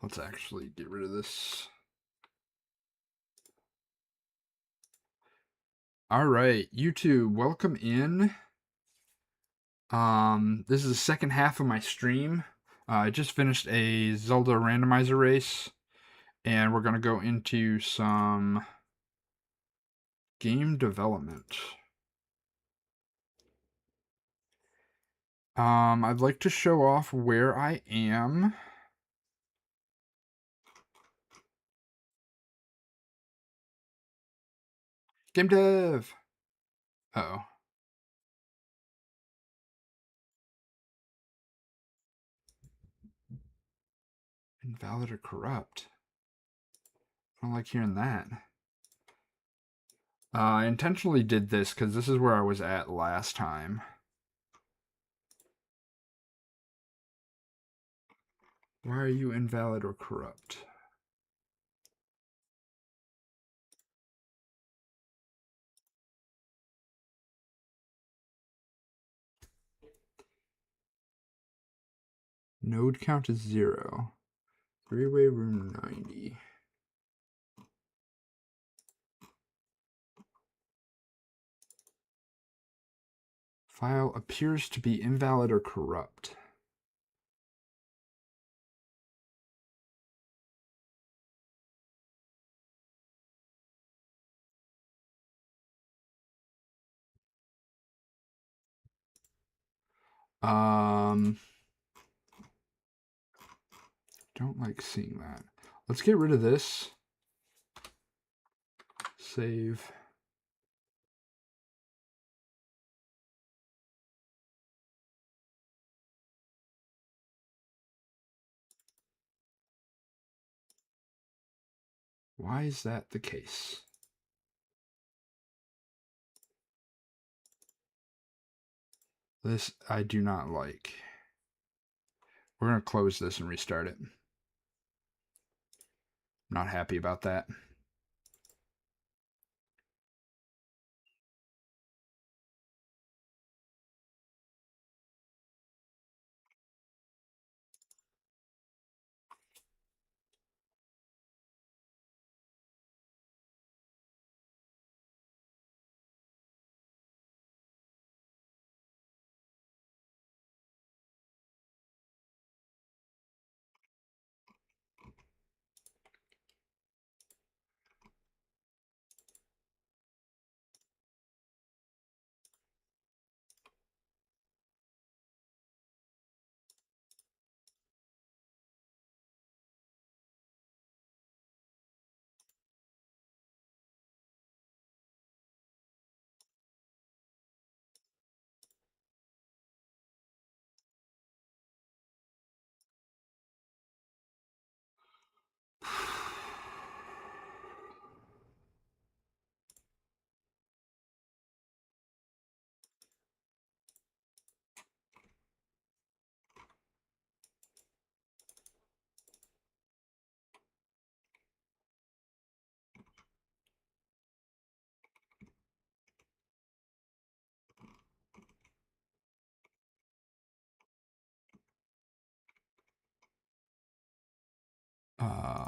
Let's actually get rid of this. All right, YouTube, welcome in. This is the second half of my stream. I just finished a Zelda randomizer race, and we're gonna go into some game development. I'd like to show off where I am. Game dev. Uh-oh. Invalid or corrupt. I don't like hearing that. I intentionally did this because this is where I was at last time. Why are you invalid or corrupt? Node count is 0. Three-way room 90. File appears to be invalid or corrupt. Don't like seeing that. Let's get rid of this. Save. Why is that the case? This I do not like. We're going to close this and restart it. Not happy about that.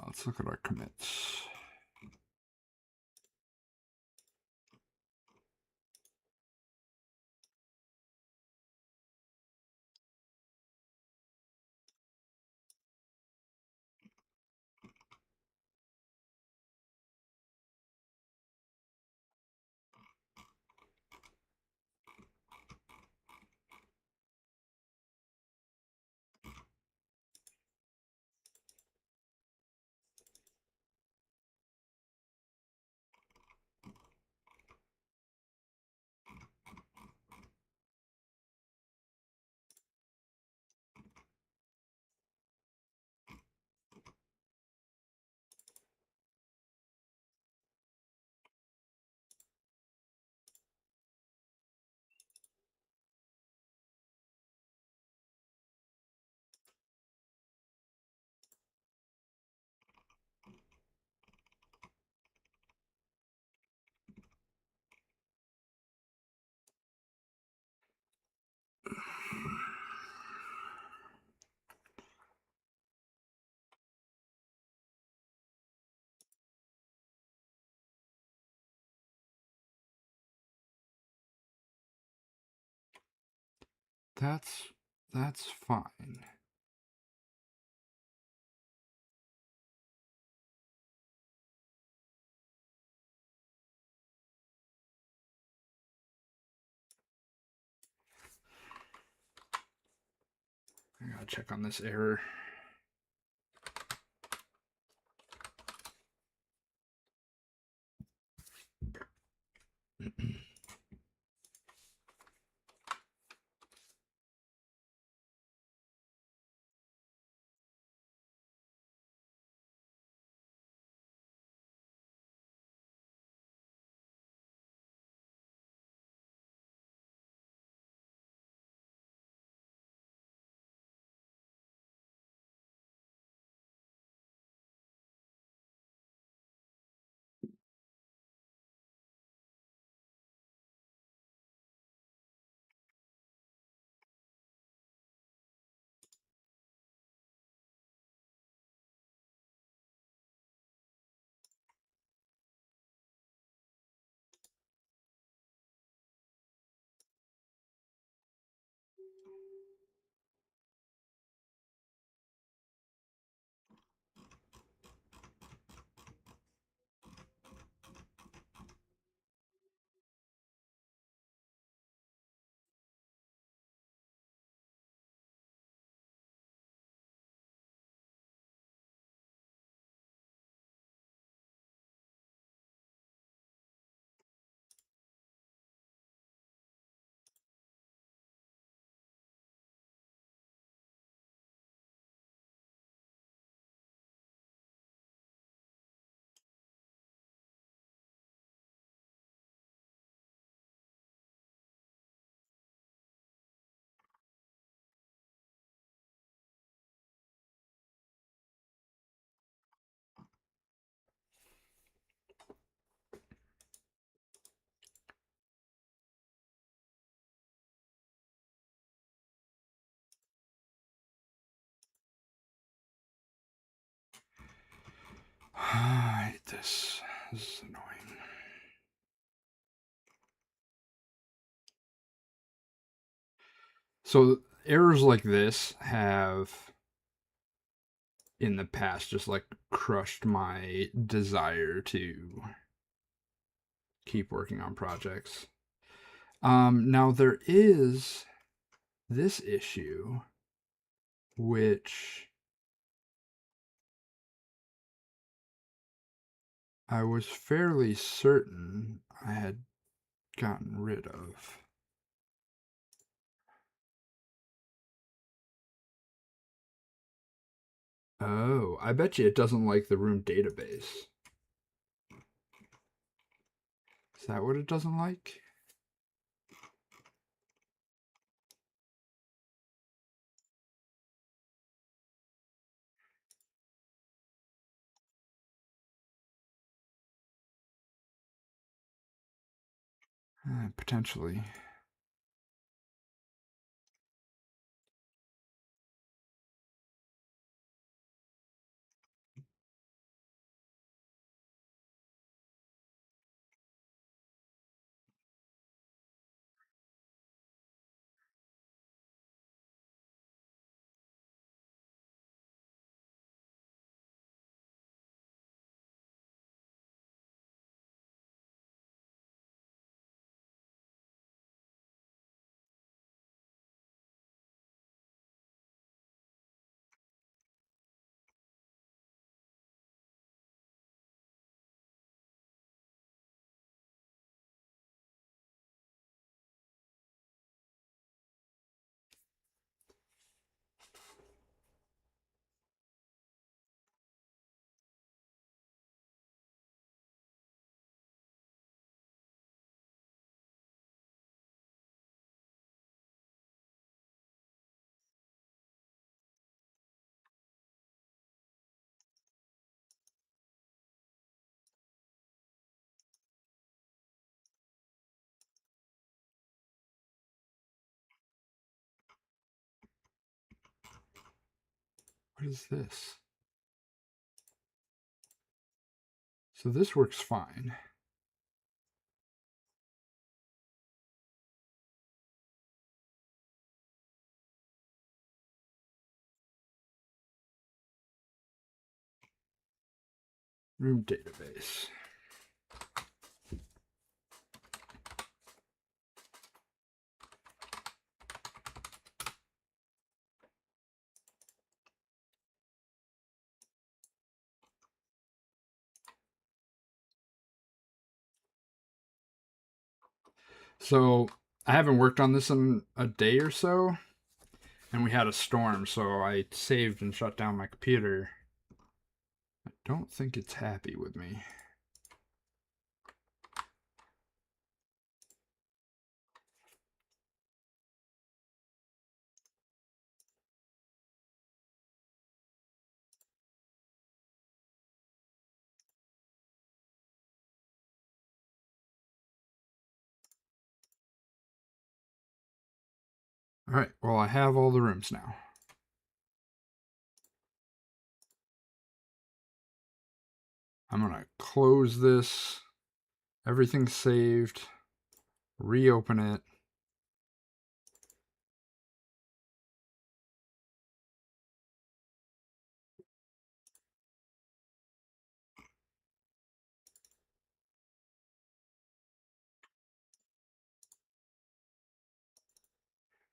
Let's look at our commits. That's fine. I gotta check on this error. I hate this. This is annoying. So errors like this have in the past just like crushed my desire to keep working on projects. Now there is this issue which I was fairly certain I had gotten rid of. Oh, I bet you it doesn't like the room database. Is that what it doesn't like? Potentially. What is this? So this works fine. Room database. So I haven't worked on this in a day or so, and we had a storm, so I saved and shut down my computer. I don't think it's happy with me. All right, well, I have all the rooms now. I'm going to close this. Everything's saved. Reopen it.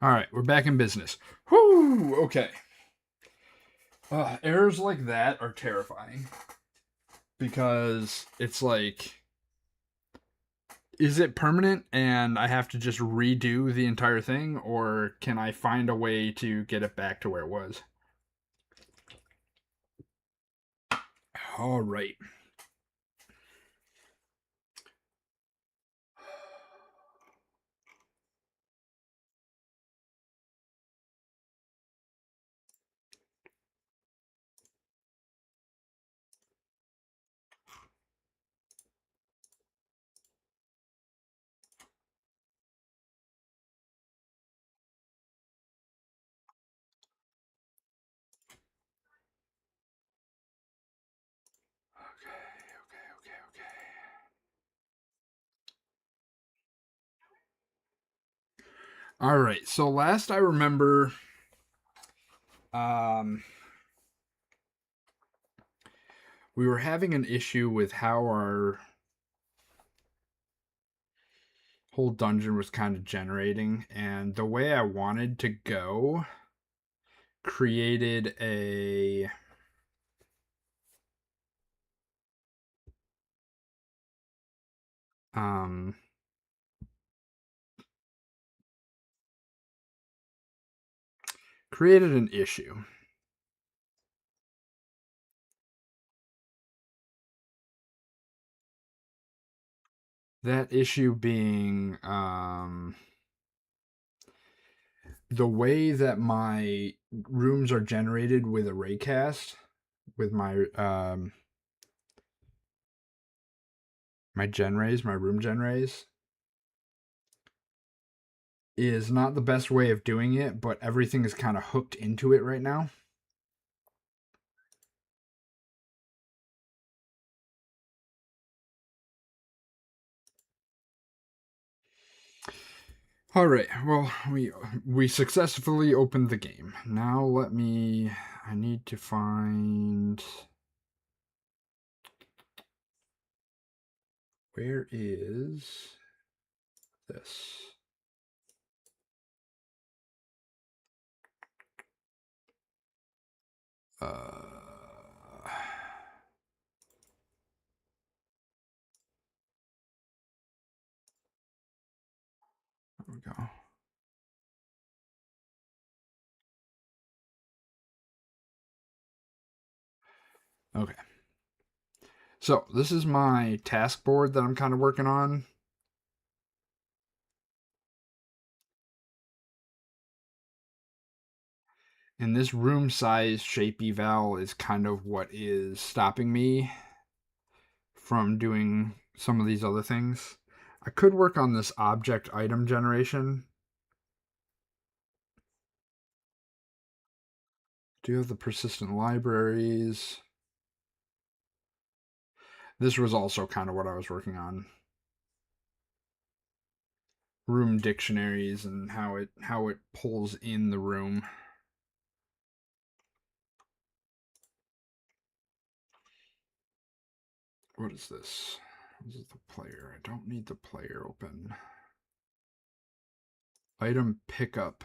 All right, we're back in business. Whoo! Okay. Errors like that are terrifying because it's like, is it permanent and I have to just redo the entire thing, or can I find a way to get it back to where it was? All right. Okay. All right. So last I remember, um, we were having an issue with how our whole dungeon was kind of generating, and the way I wanted to go created a um created an issue. That issue being the way that my rooms are generated with a raycast, with my gen rays, my room gen rays, is not the best way of doing it, but everything is kind of hooked into it right now. All right. Well, we successfully opened the game. Now I need to find, where is this? There we go. Okay. So this is my task board that I'm kind of working on. And this room size shape eval is kind of what is stopping me from doing some of these other things. I could work on this object item generation. Do you have the persistent libraries? This was also kind of what I was working on. Room dictionaries and how it pulls in the room. What is this? This is the player. I don't need the player open. Item pickup.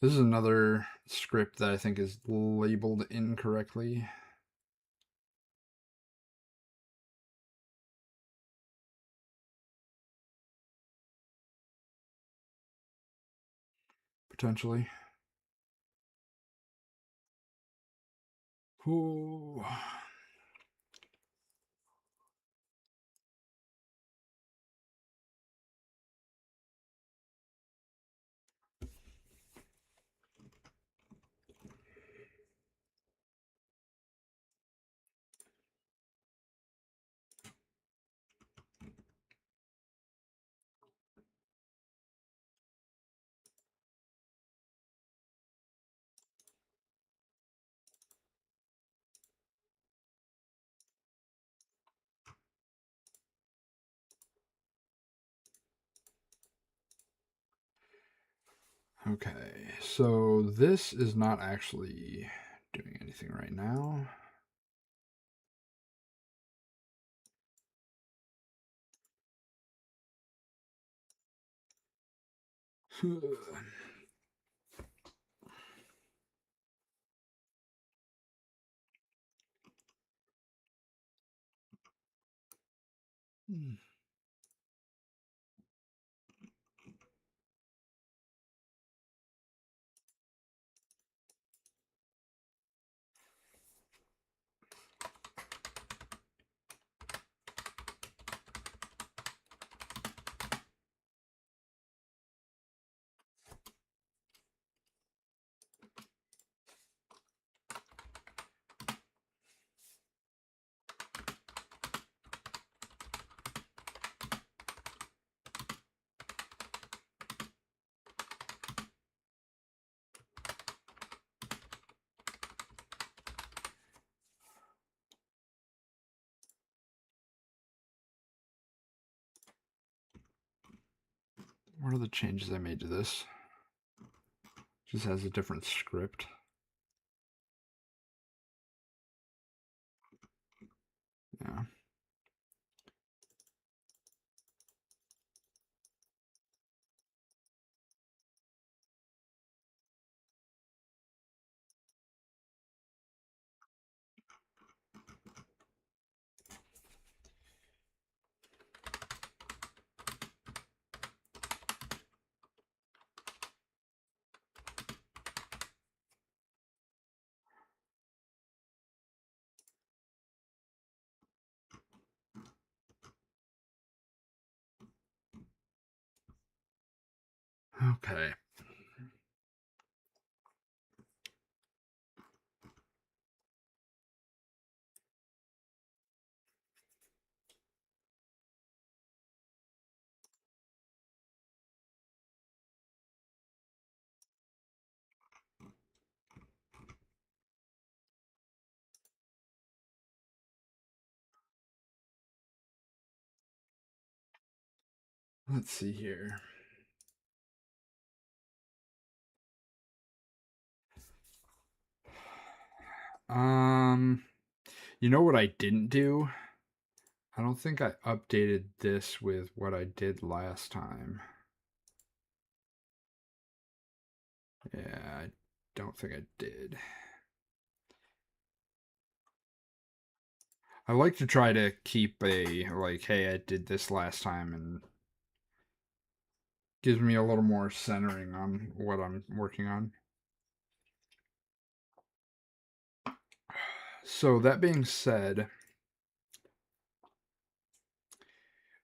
This is another script that I think is labeled incorrectly. Potentially. Ooh. Okay, so this is not actually doing anything right now. What are the changes I made to this? Just has a different script. Yeah. Okay. Let's see here. You know what I didn't do? I don't think I updated this with what I did last time. Yeah, I don't think I did. I like to try to keep a, like, hey, I did this last time, and gives me a little more centering on what I'm working on. So, that being said,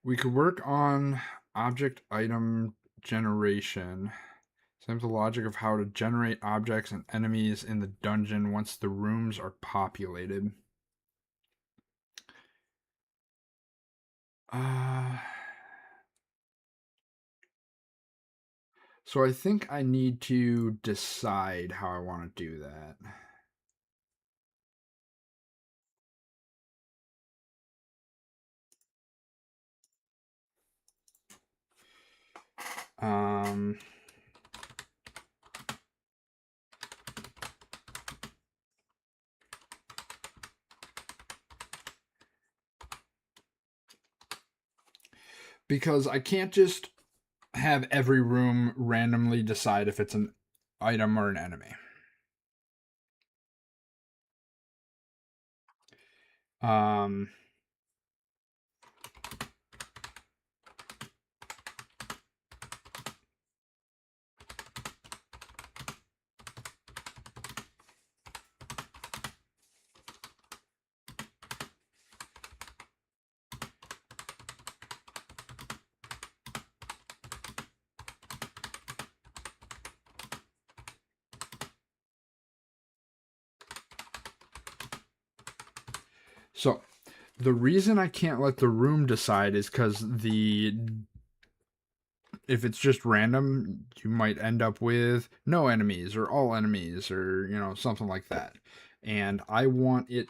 we could work on object item generation. Same the logic of how to generate objects and enemies in the dungeon once the rooms are populated. So I think I need to decide how I want to do that. Um, because I can't just have every room randomly decide if it's an item or an enemy. Um, so the reason I can't let the room decide is because if it's just random, you might end up with no enemies or all enemies or something like that. And I want there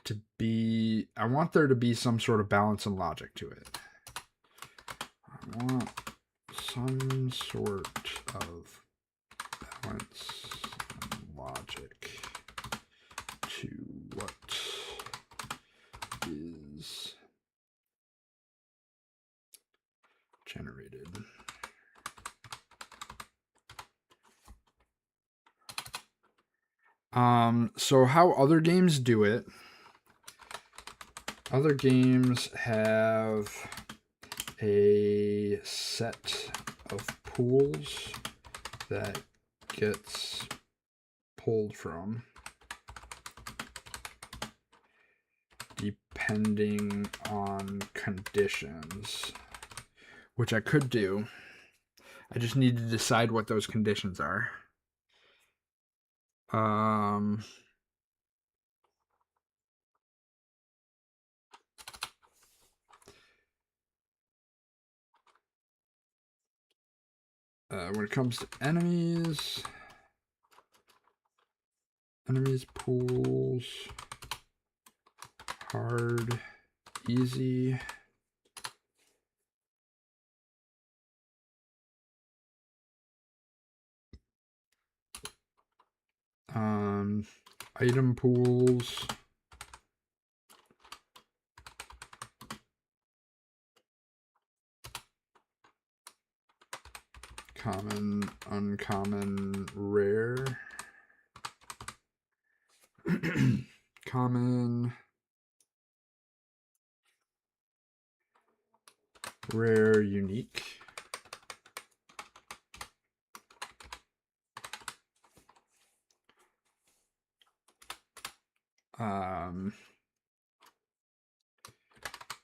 to be some sort of balance and logic to it. I want some sort of balance and logic to what is generated. So how other games do it, other games have a set of pools that gets pulled from depending on conditions, which I could do. I just need to decide what those conditions are. When it comes to enemies pools, hard, easy. Item pools, common, uncommon, rare. Common, rare, unique.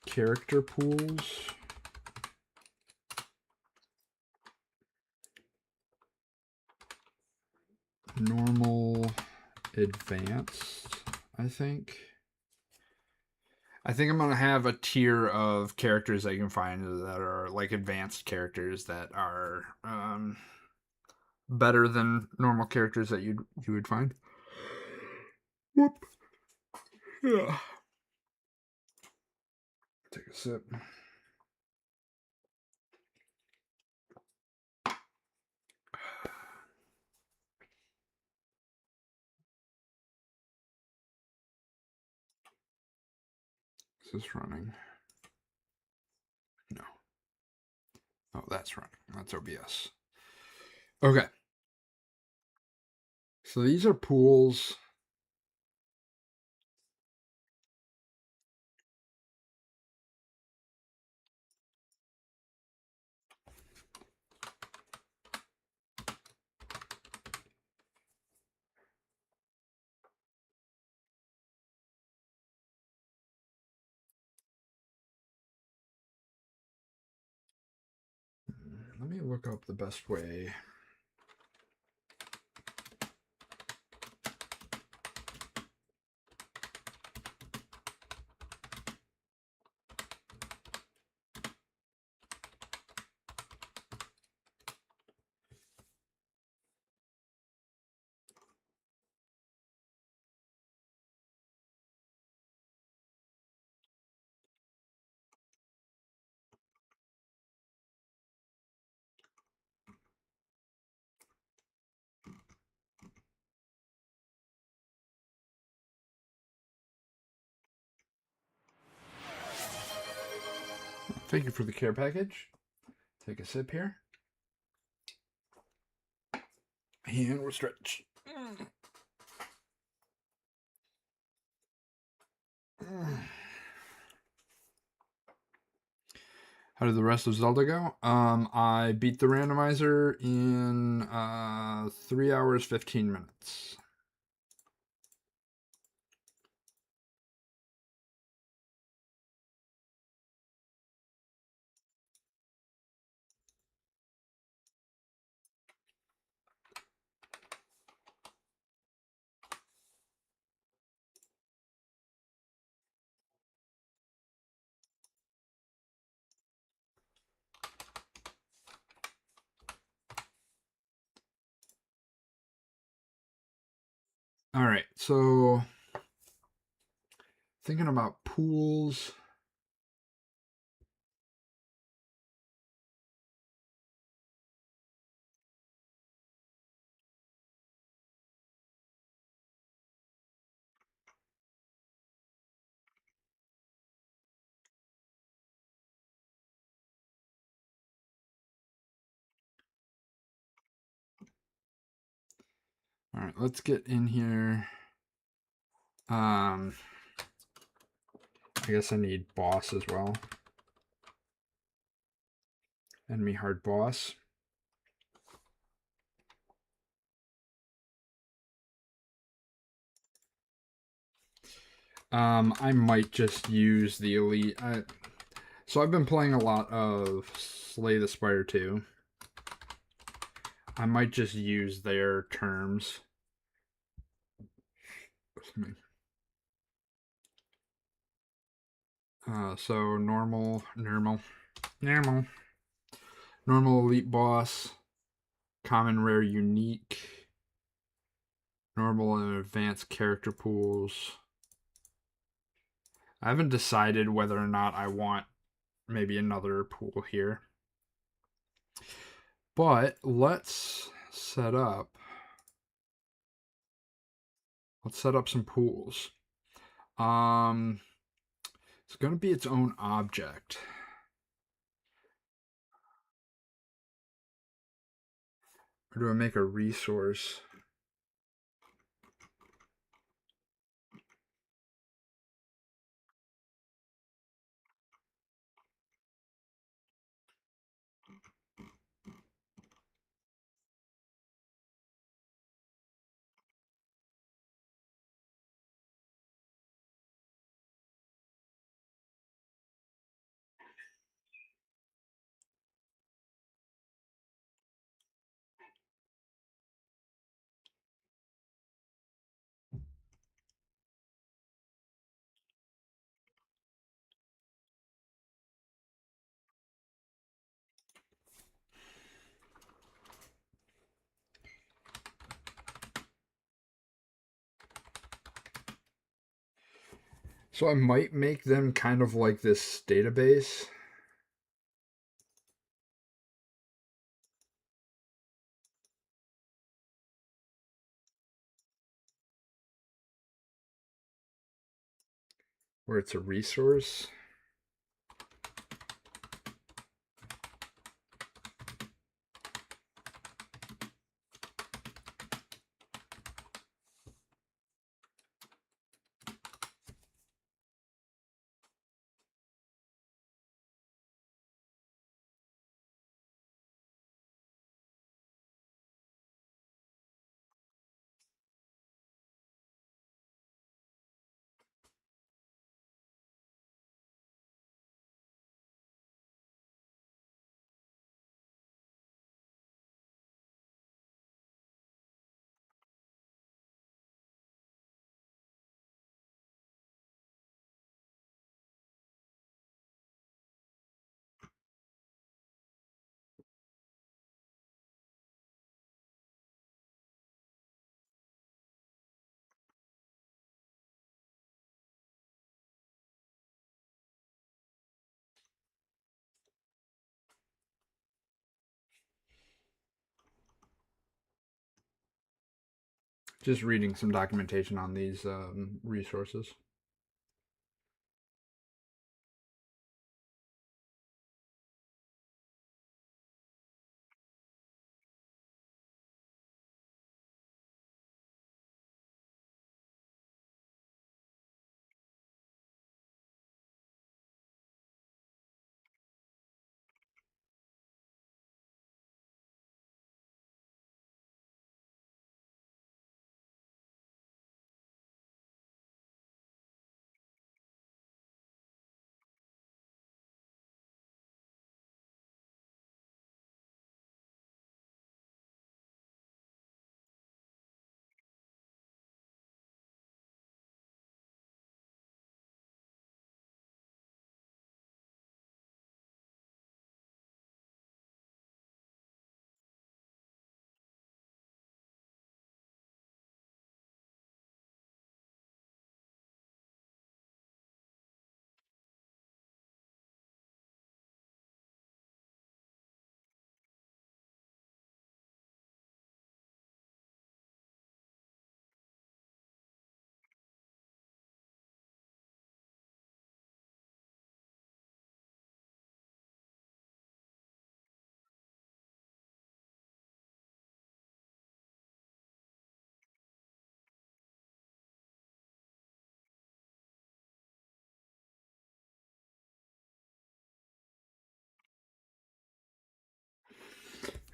Character pools. Normal, advanced, I think. I think I'm going to have a tier of characters that you can find that are like advanced characters that are better than normal characters that you would find. Whoop. Yeah. Take a sip. Is this running? No. Oh, that's running. That's OBS. Okay. So these are pools. Let me look up the best way. Thank you for the care package. Take a sip here. And we'll stretch. How did the rest of Zelda go? I beat the randomizer in 3 hours 15 minutes. All right, so thinking about pools. All right, let's get in here. I guess I need boss as well. Enemy hard boss. I might just use the elite. So I've been playing a lot of Slay the Spire 2. I might just use their terms. So normal elite boss, common rare unique, normal and advanced character pools. I haven't decided whether or not I want maybe another pool here. But let's set up some pools. It's going to be its own object. Or do I make a resource? So I might make them kind of like this database. Where it's a resource. Just reading some documentation on these resources.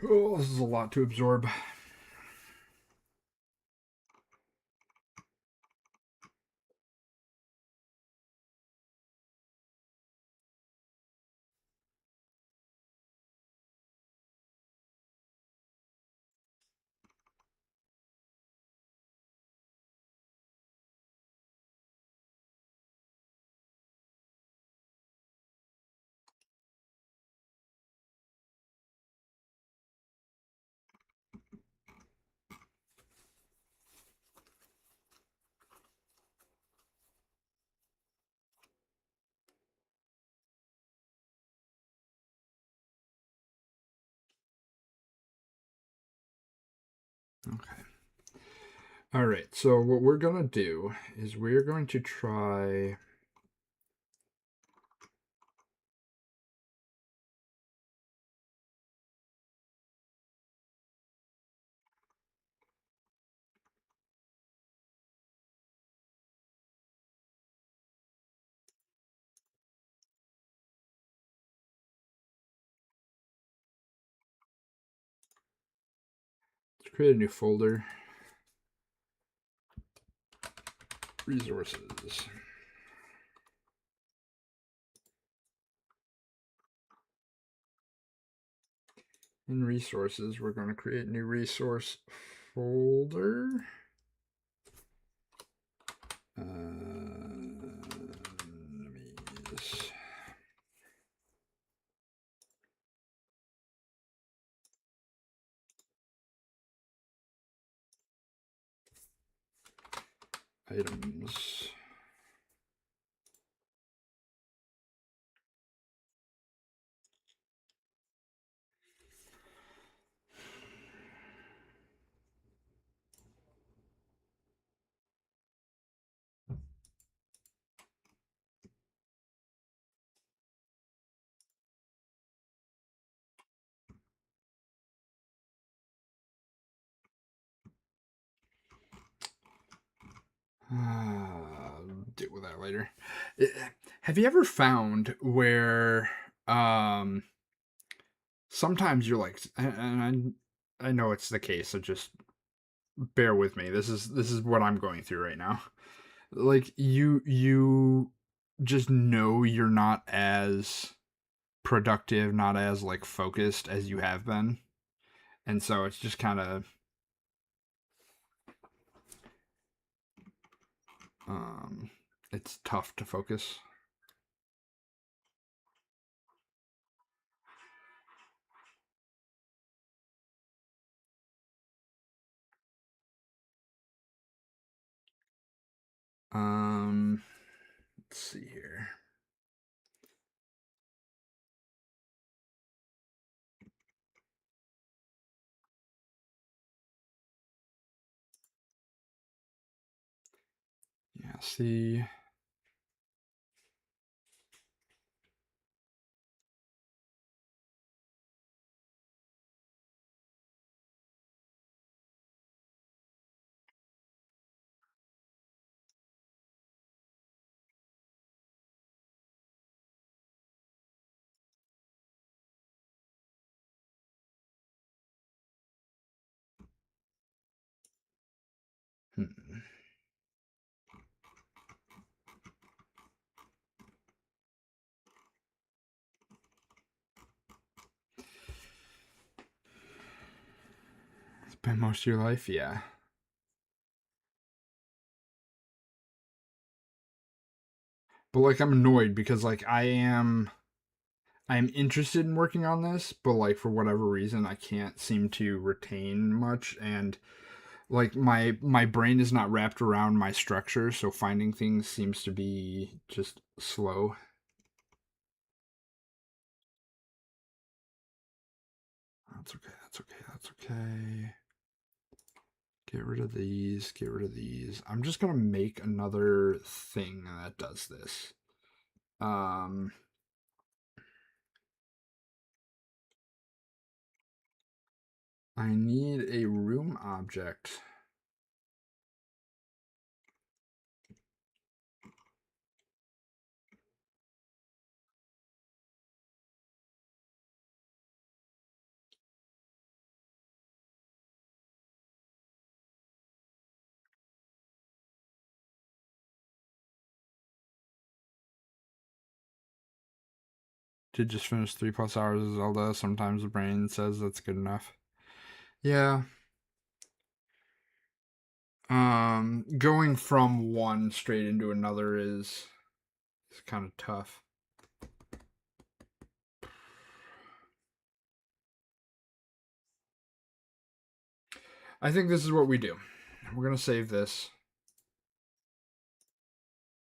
Oh, this is a lot to absorb. Okay. All right. So what we're gonna do is we're going to try. Let's create a new folder. Resources. In resources, we're going to create a new resource folder. Enemies. Items. Deal with that later. Have you ever found where sometimes you're like, and I know it's the case, so just bear with me. This is what I'm going through right now. Like you just know you're not as productive, not as like focused as you have been. And so it's just kind of um it's tough to focus. Um let's see here. Yeah, see. Hmm. Spend most of your life, yeah. But like I'm annoyed because like I'm interested in working on this, but like for whatever reason I can't seem to retain much, and like my brain is not wrapped around my structure, so finding things seems to be just slow. That's okay. That's okay. That's okay. Get rid of these. Get rid of these. I'm just gonna make another thing that does this. Um, I need a room object. Did just finish 3+ hours of Zelda. Sometimes the brain says that's good enough. Yeah. Going from one straight into another is kind of tough. I think this is what we do. We're gonna save this.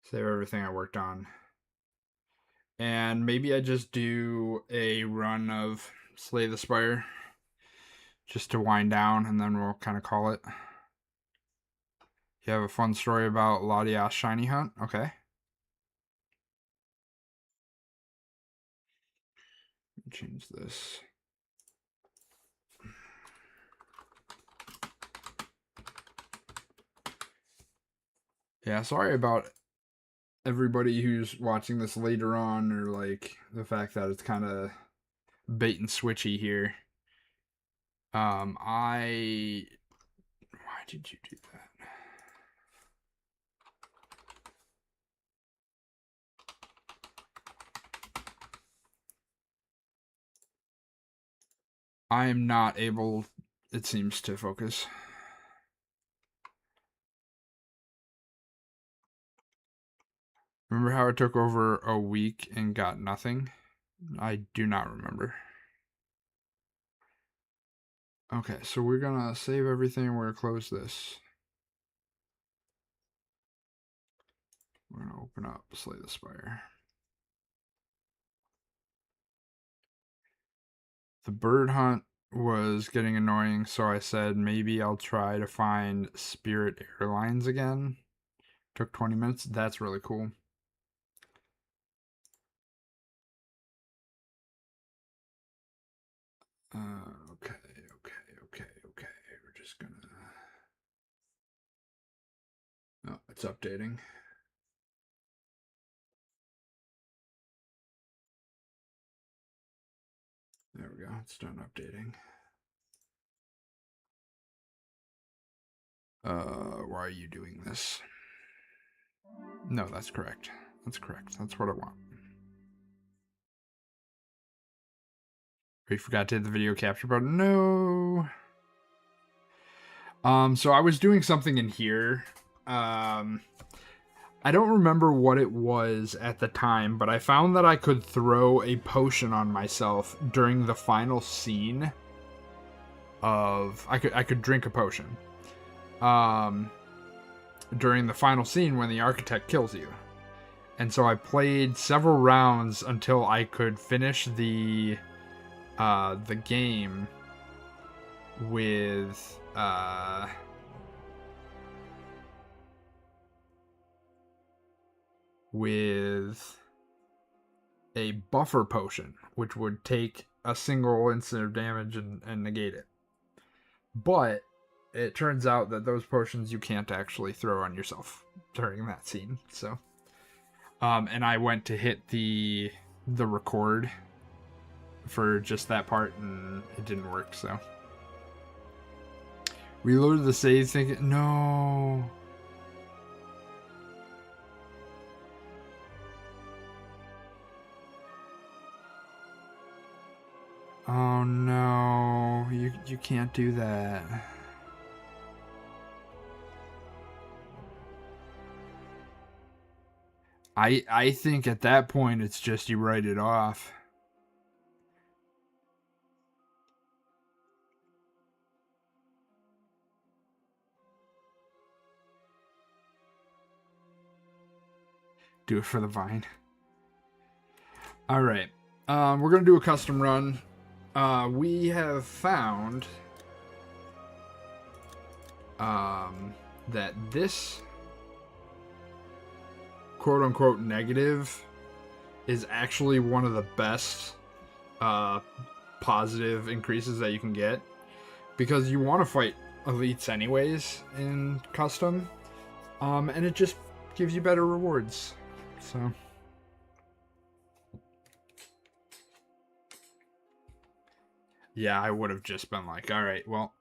Save everything I worked on. And maybe I just do a run of Slay the Spire just to wind down, and then we'll kind of call it. You have a fun story about Latias Shiny Hunt? Okay. Change this. Yeah, sorry about everybody who's watching this later on, or like the fact that it's kind of bait and switchy here. Why did you do that? I am not able, it seems, to focus. Remember how it took over a week and got nothing? I do not remember. Okay, so we're gonna save everything. We're gonna close this. We're gonna open up Slay the Spire. The bird hunt was getting annoying, so I said maybe I'll try to find Spirit Airlines again. Took 20 minutes. That's really cool. Okay. We're just gonna. Oh, it's updating. There we go. It's done updating. Why are you doing this? No, that's correct. That's correct. That's what I want. We forgot to hit the video capture button. No. So I was doing something in here. I don't remember what it was at the time, but I found that I could throw a potion on myself during the final scene of I could drink a potion. During the final scene when the architect kills you. And so I played several rounds until I could finish the game with a buffer potion, which would take a single instant of damage and negate it. But it turns out that those potions you can't actually throw on yourself during that scene. So, and I went to hit the record for just that part, and it didn't work. So, reloaded the save, thinking, no. Oh no, you can't do that. I think at that point it's just you write it off. Do it for the vine. All right. We're going to do a custom run. We have found that this quote-unquote negative is actually one of the best positive increases that you can get, because you want to fight elites anyways in custom, and it just gives you better rewards. So yeah, I would have just been like, all right, well,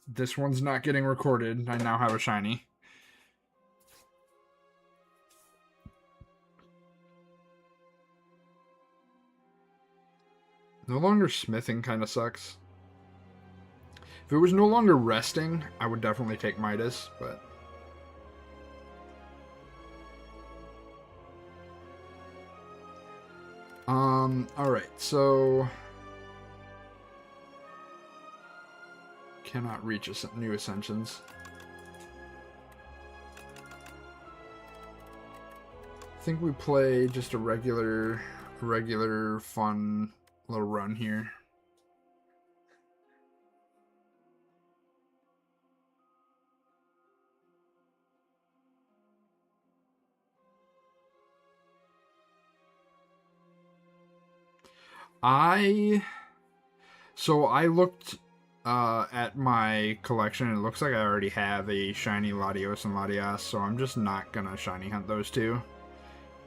this one's not getting recorded. I now have a shiny. No longer smithing kind of sucks. If it was no longer resting, I would definitely take Midas, but... Alright, so... Cannot reach new ascensions. I think we play just a regular fun little run here. I looked at my collection, and it looks like I already have a shiny Latios and Latias, so I'm just not gonna shiny hunt those two.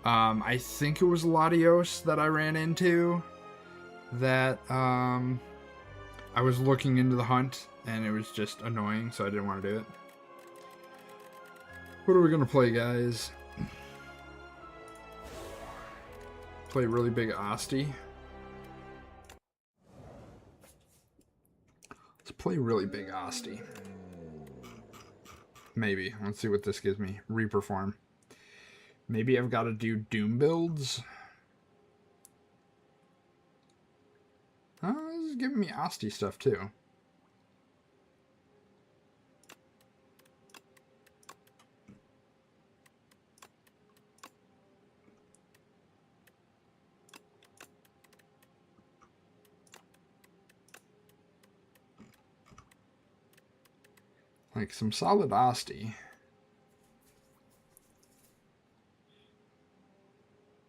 I think it was Latios that I ran into that I was looking into the hunt, and it was just annoying, so I didn't want to do it. What are we gonna play, guys? Play really big Asti. Let's play really big Asti. Maybe. Let's see what this gives me. Reperform. Maybe I've got to do Doom builds. Oh, this is giving me Asti stuff too. Like some solid Asti.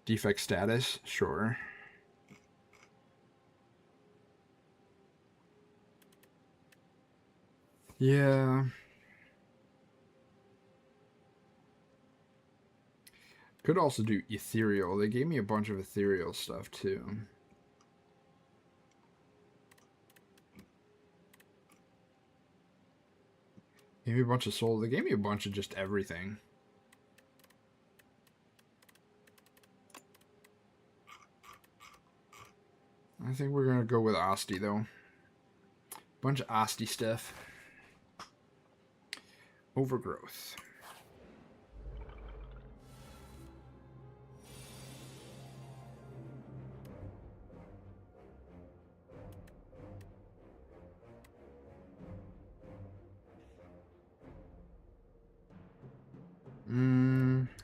Defect status, sure. Yeah. Could also do Ethereal. They gave me a bunch of Ethereal stuff too. Gave me a bunch of soul. They gave me a bunch of just everything. I think we're going to go with Asti, though. Bunch of Asti stuff. Overgrowth.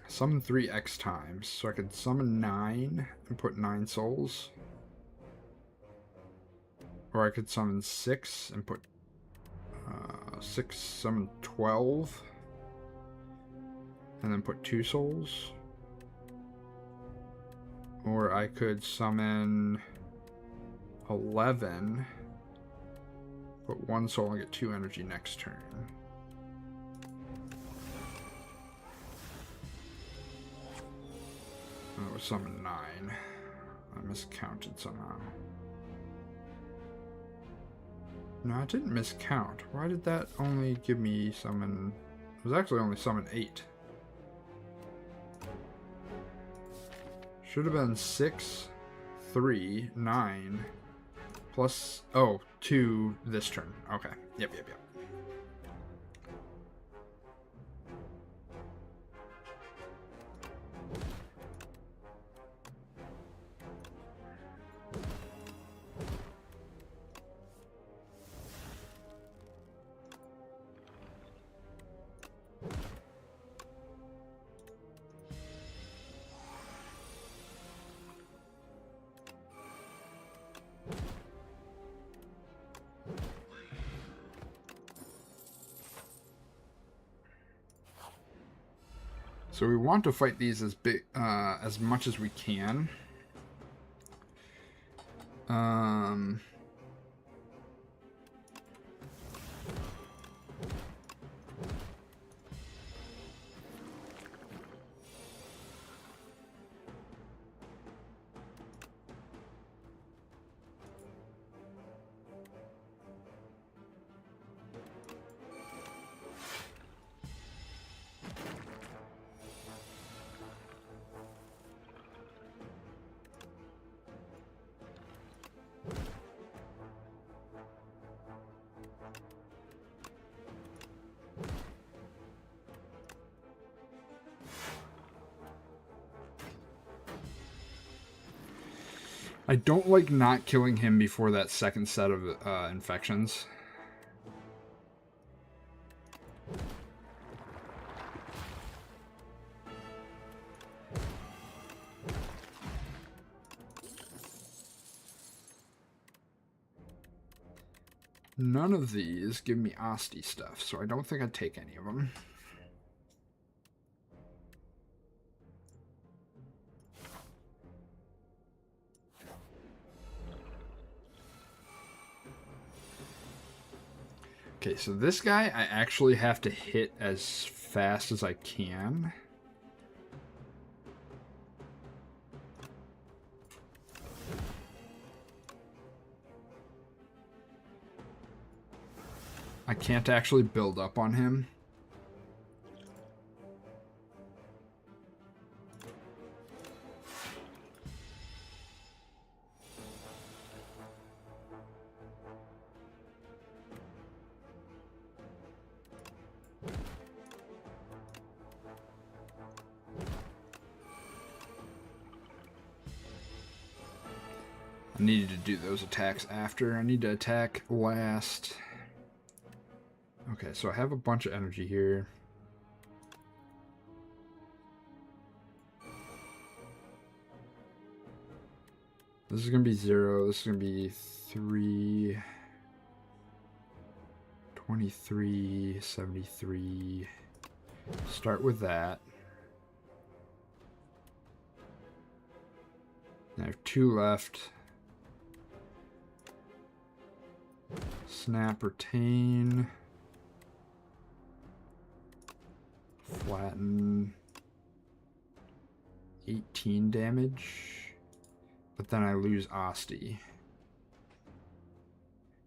Summon 3x times. So I could summon 9 and put 9 souls. Or I could summon 6 and put 6, summon 12. And then put 2 souls. Or I could summon 11. Put 1 soul and get 2 energy next turn. That was summon 9. I miscounted somehow. No, I didn't miscount. Why did that only give me summon... It was actually only summon 8. Should have been 6, 3, 9, plus... Oh, 2 this turn. Okay. Yep. So we want to fight these as big, as much as we can. I don't like not killing him before that second set of infections. None of these give me Asti stuff, so I don't think I'd take any of them. Okay, so this guy I actually have to hit as fast as I can. I can't actually build up on him. I needed to do those attacks after. I need to attack last. Okay, so I have a bunch of energy here. This is going to be 0. This is going to be 3. 23, 73. Start with that. I have 2 left. Snap, retain. Flatten. 18 damage. But then I lose Asti.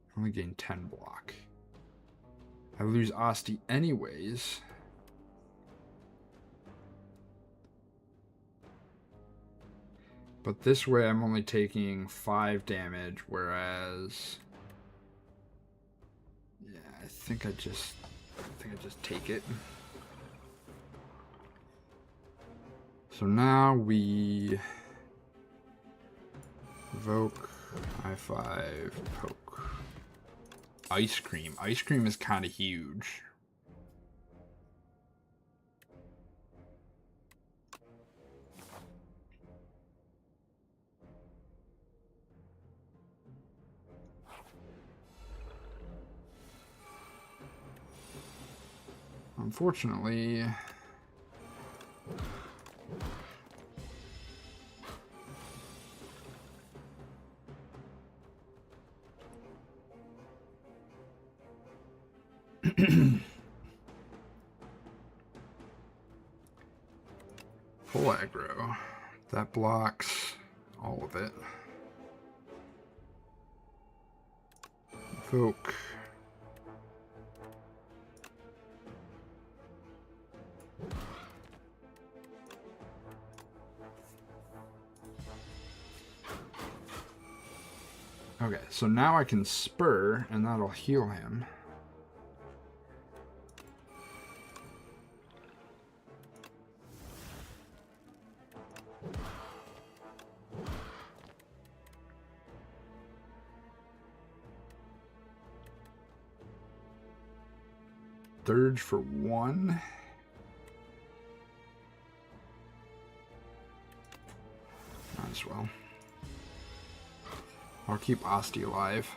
I only gain 10 block. I lose Asti anyways. But this way I'm only taking 5 damage, whereas... yeah, I think I just take it. So now we evoke, I5, poke. Ice cream. Ice cream is kind of huge. Unfortunately, full aggro. That blocks all of it. Evoke. Okay, so now I can spur, and that'll heal him. Dirge for 1. Might as well. I'll keep Asti alive.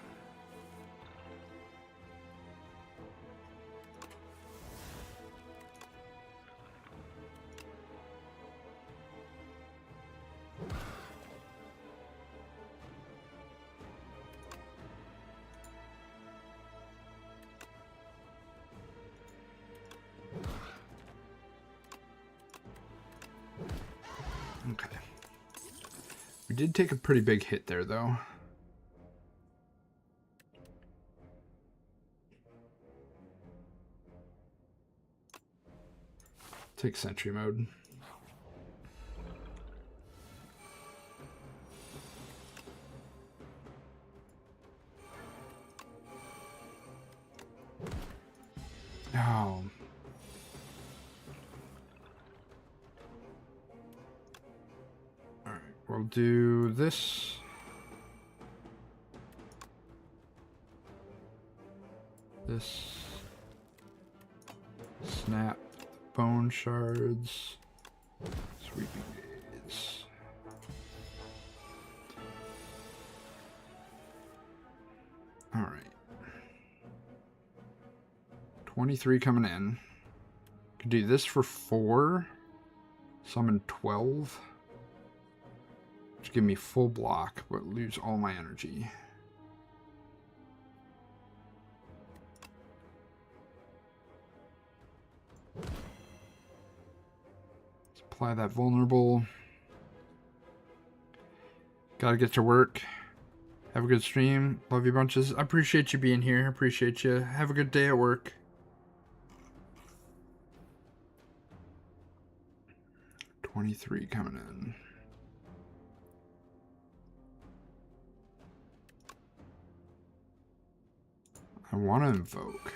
Okay. We did take a pretty big hit there, though. Take sentry mode. Oh. Alright, we'll do this. This. Snap bone shards. Sweeping gaze. Alright. 23 coming in. Could do this for 4. Summon 12. Which give me full block, but lose all my energy. Let's apply that vulnerable. Gotta get to work. Have a good stream. Love you bunches. I appreciate you being here. Appreciate you. Have a good day at work. $23 coming in. I want to invoke.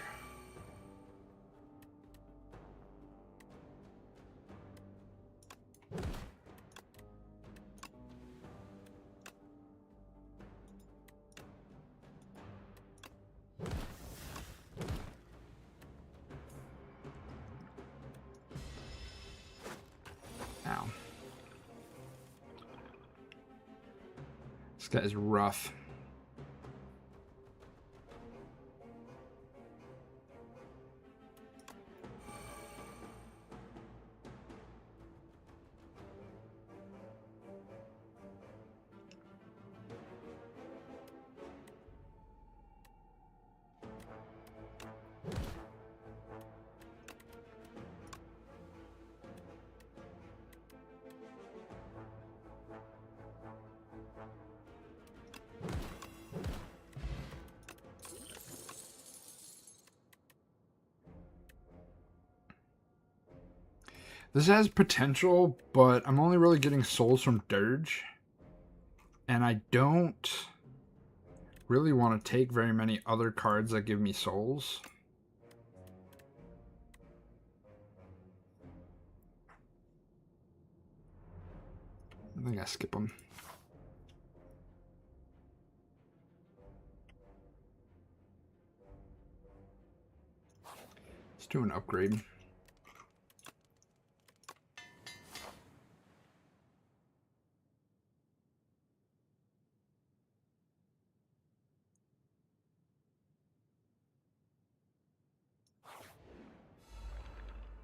Ow. This guy's rough. This has potential, but I'm only really getting souls from Dirge. And I don't really want to take very many other cards that give me souls. I think I skip them. Let's do an upgrade.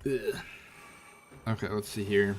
Ugh. Okay, let's see here.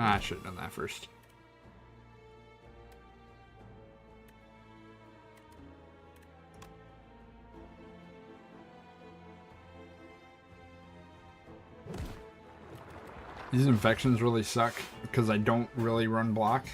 I should have done that first. These infections really suck because I don't really run block.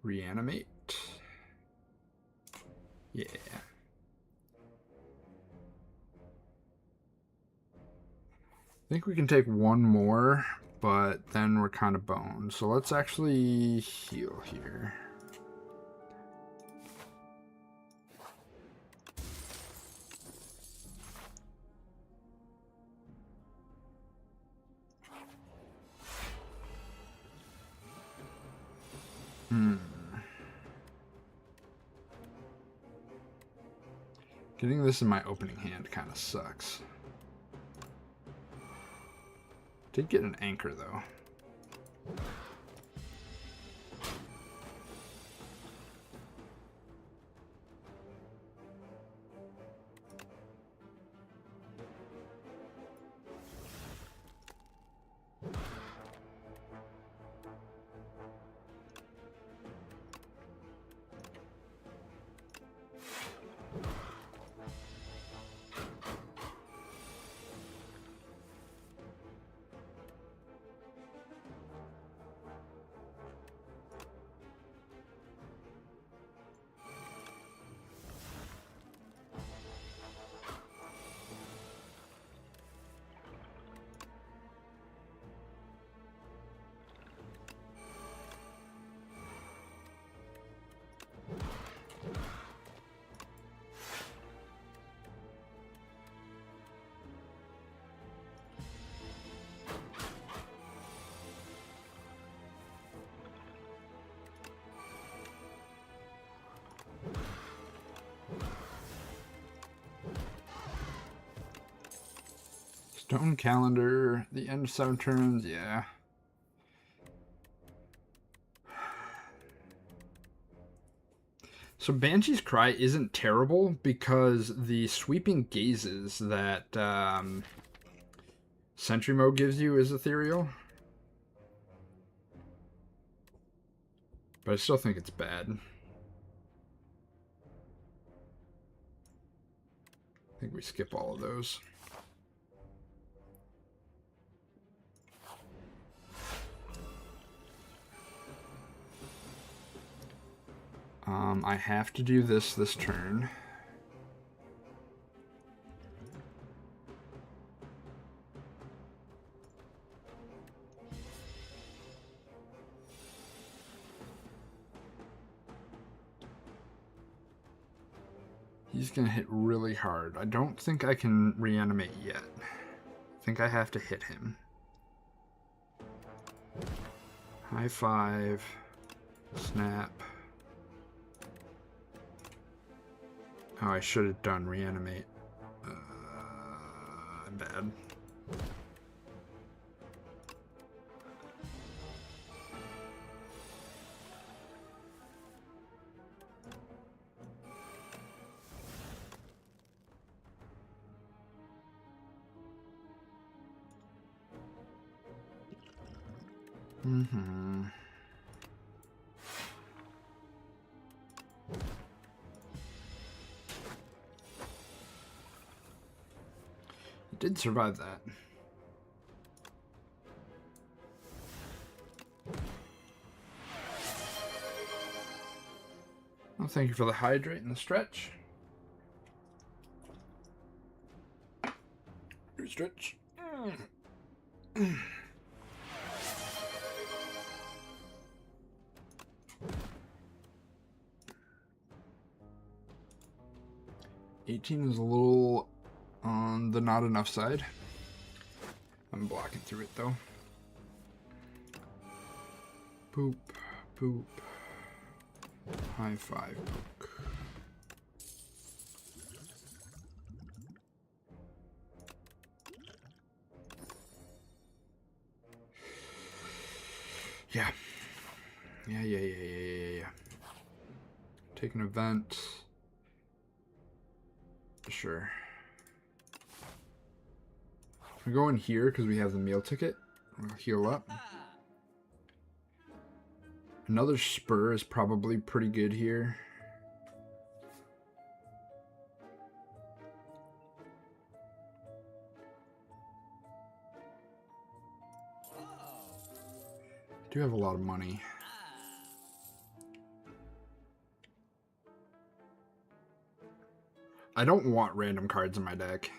Reanimate. think we can take one more, but then we're kind of boned. So let's actually heal here. Getting this in my opening hand kind of sucks. Did get an anchor though. Stone calendar, the end of 7 turns, yeah. So Banshee's Cry isn't terrible because the sweeping gazes that Sentry Mode gives you is ethereal. But I still think it's bad. I think we skip all of those. I have to do this turn. He's gonna hit really hard. I don't think I can reanimate yet. I think I have to hit him. High five. Snap. Oh, I should have done reanimate. Bad. Did survive that. Well, thank you for the hydrate and the stretch. Stretch. 18 is a little on the not enough side. I'm blocking through it though. Boop, boop. High five, poke. Yeah. Yeah. Take an event. Sure. We go in here because we have the meal ticket. We'll heal up. Another spur is probably pretty good here. I do have a lot of money. I don't want random cards in my deck.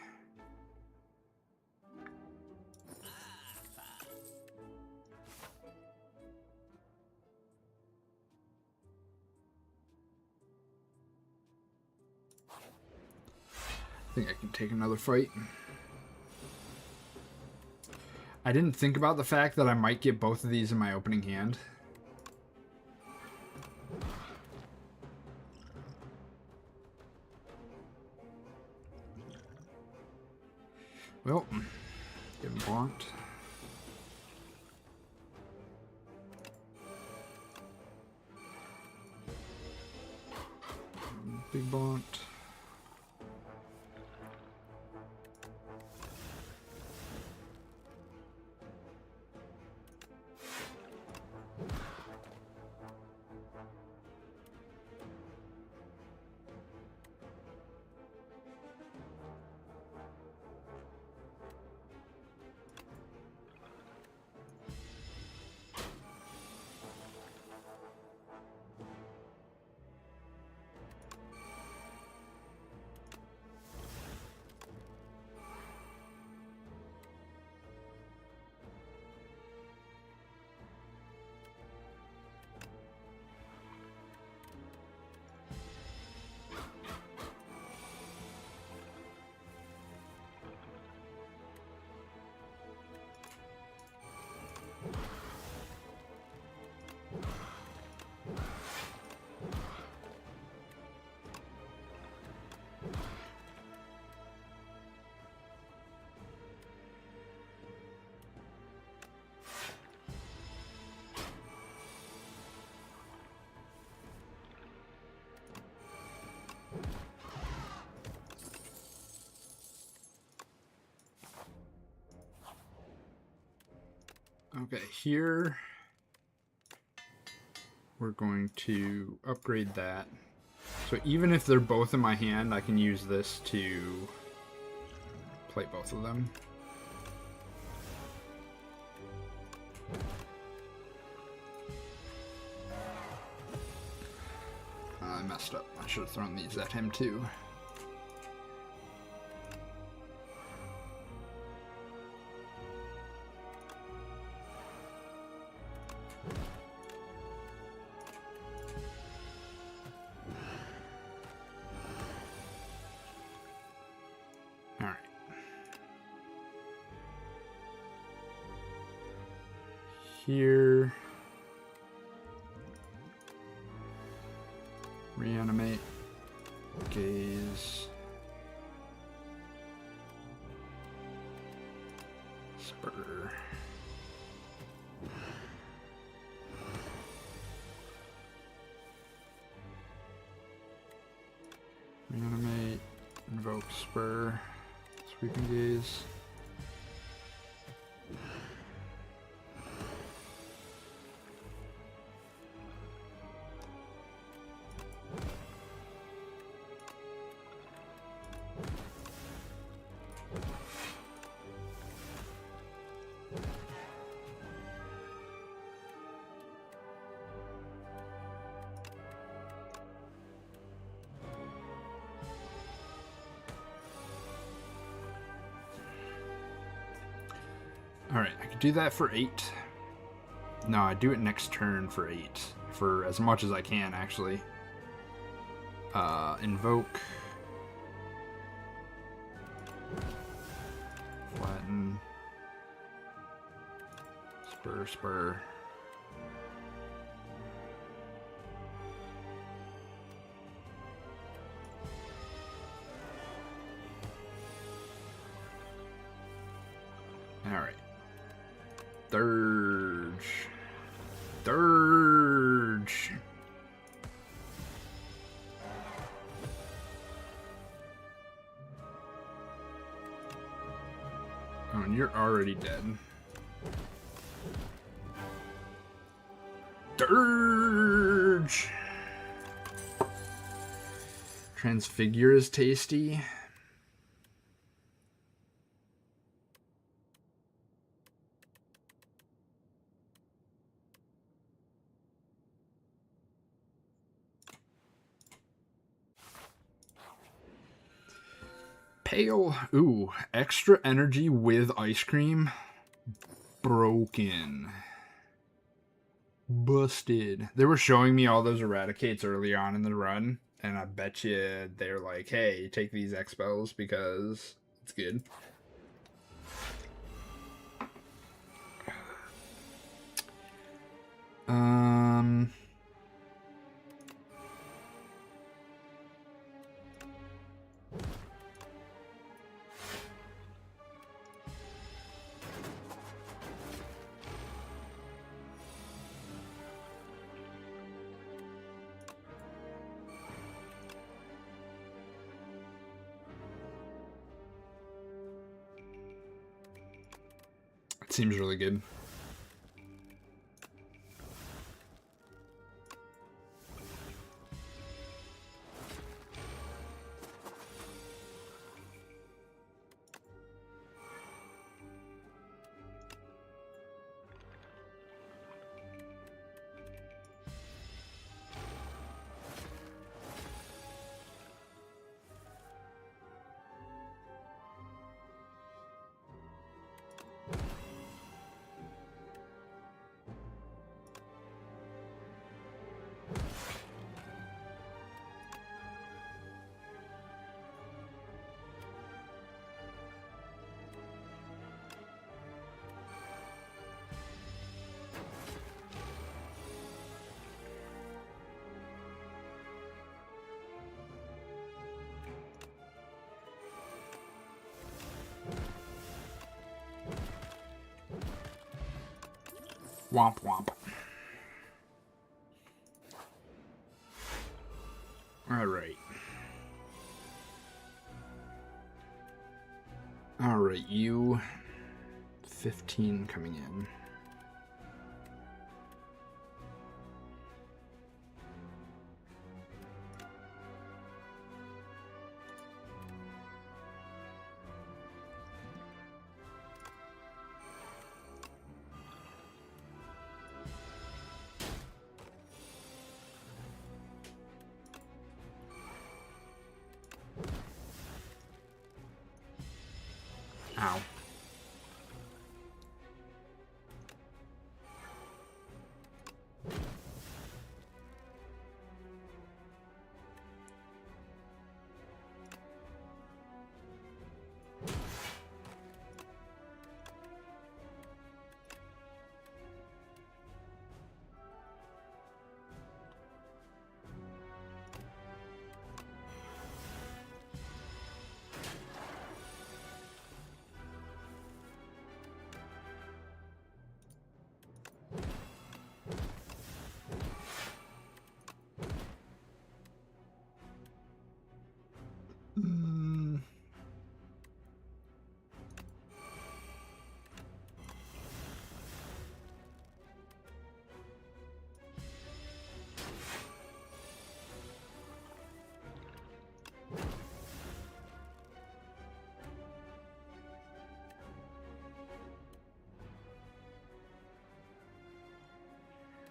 take another fight. I didn't think about the fact that I might get both of these in my opening hand. Well, getting blocked. Big blocked. Okay, here we're going to upgrade that. So even if they're both in my hand, I can use this to play both of them. I messed up. I should have thrown these at him too. Here, reanimate, gaze, spur, reanimate, invoke spur, sweeping gaze. Alright, I could do that for 8. No, I do it next turn for 8. For as much as I can, actually. Invoke. Flatten. Spur, spur. Alright. Dirge. Dirge. Oh, and you're already dead. Dirge. Transfigure is tasty. Pale. Ooh, extra energy with ice cream. Broken. Busted. They were showing me all those eradicates earlier on in the run, and I bet you they're like, hey, take these expos because it's good. It seems really good. Womp womp. Alright. Alright, you 15 coming in. Ow.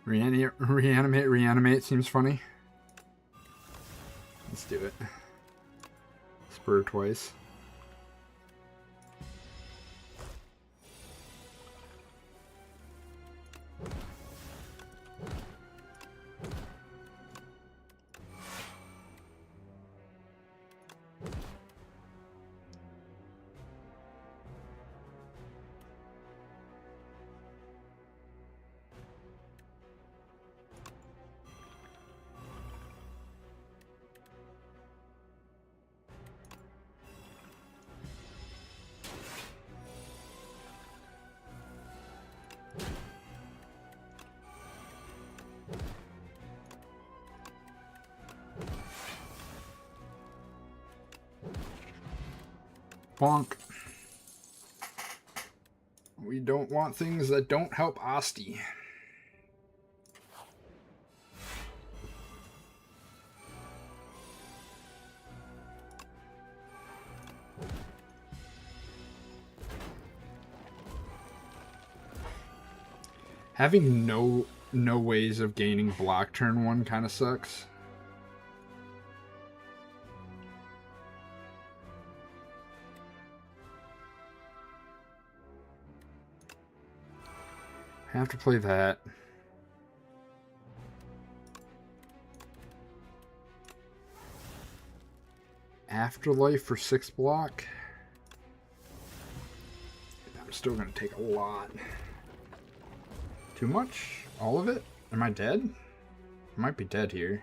Reanimate seems funny. Let's do it. Spur twice. Bonk. We don't want things that don't help Asti. Having no ways of gaining block turn 1 kind of sucks. Have to play that. Afterlife for 6 block. I'm still going to take a lot. Too much? All of it? Am I dead? I might be dead here.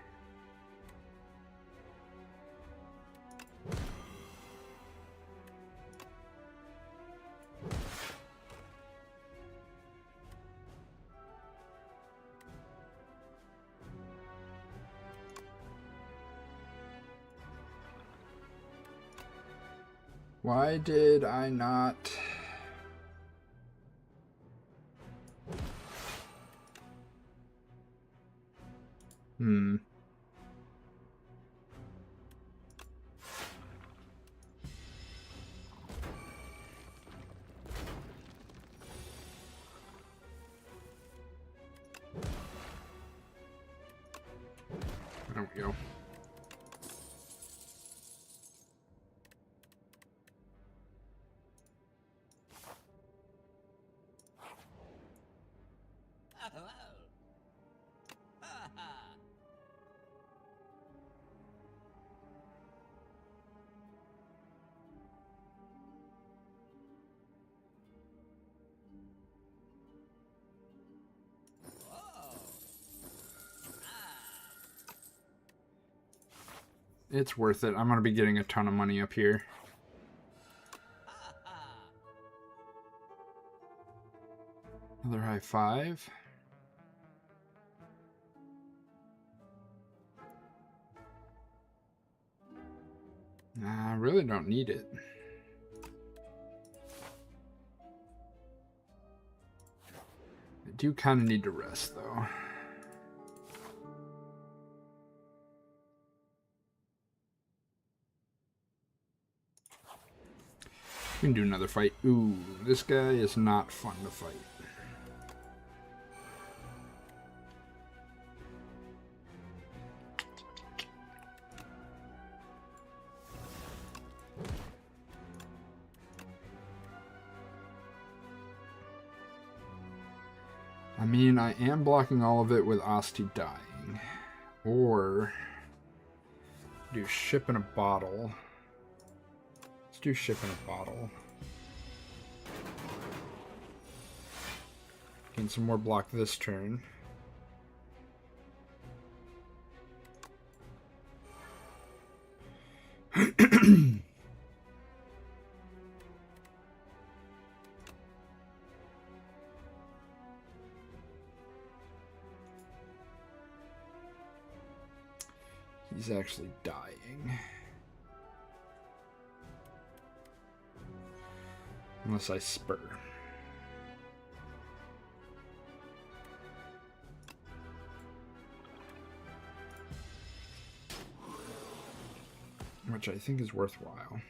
Why did I not... There we go. It's worth it. I'm going to be getting a ton of money up here. Another high 5. Nah, I really don't need it. I do kind of need to rest, though. We can do another fight. Ooh, this guy is not fun to fight. I mean, I am blocking all of it with Asti dying. Or do ship in a bottle. Let's do ship in a bottle. Gain some more block this turn. He's actually dying. Unless I spur. Which I think is worthwhile.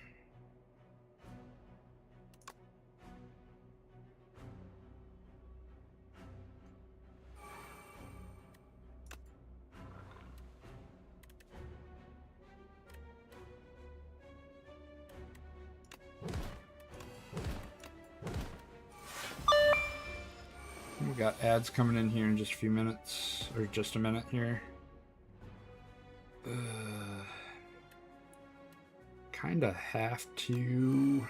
We got ads coming in here in just a few minutes, or just a minute here. Kinda have to.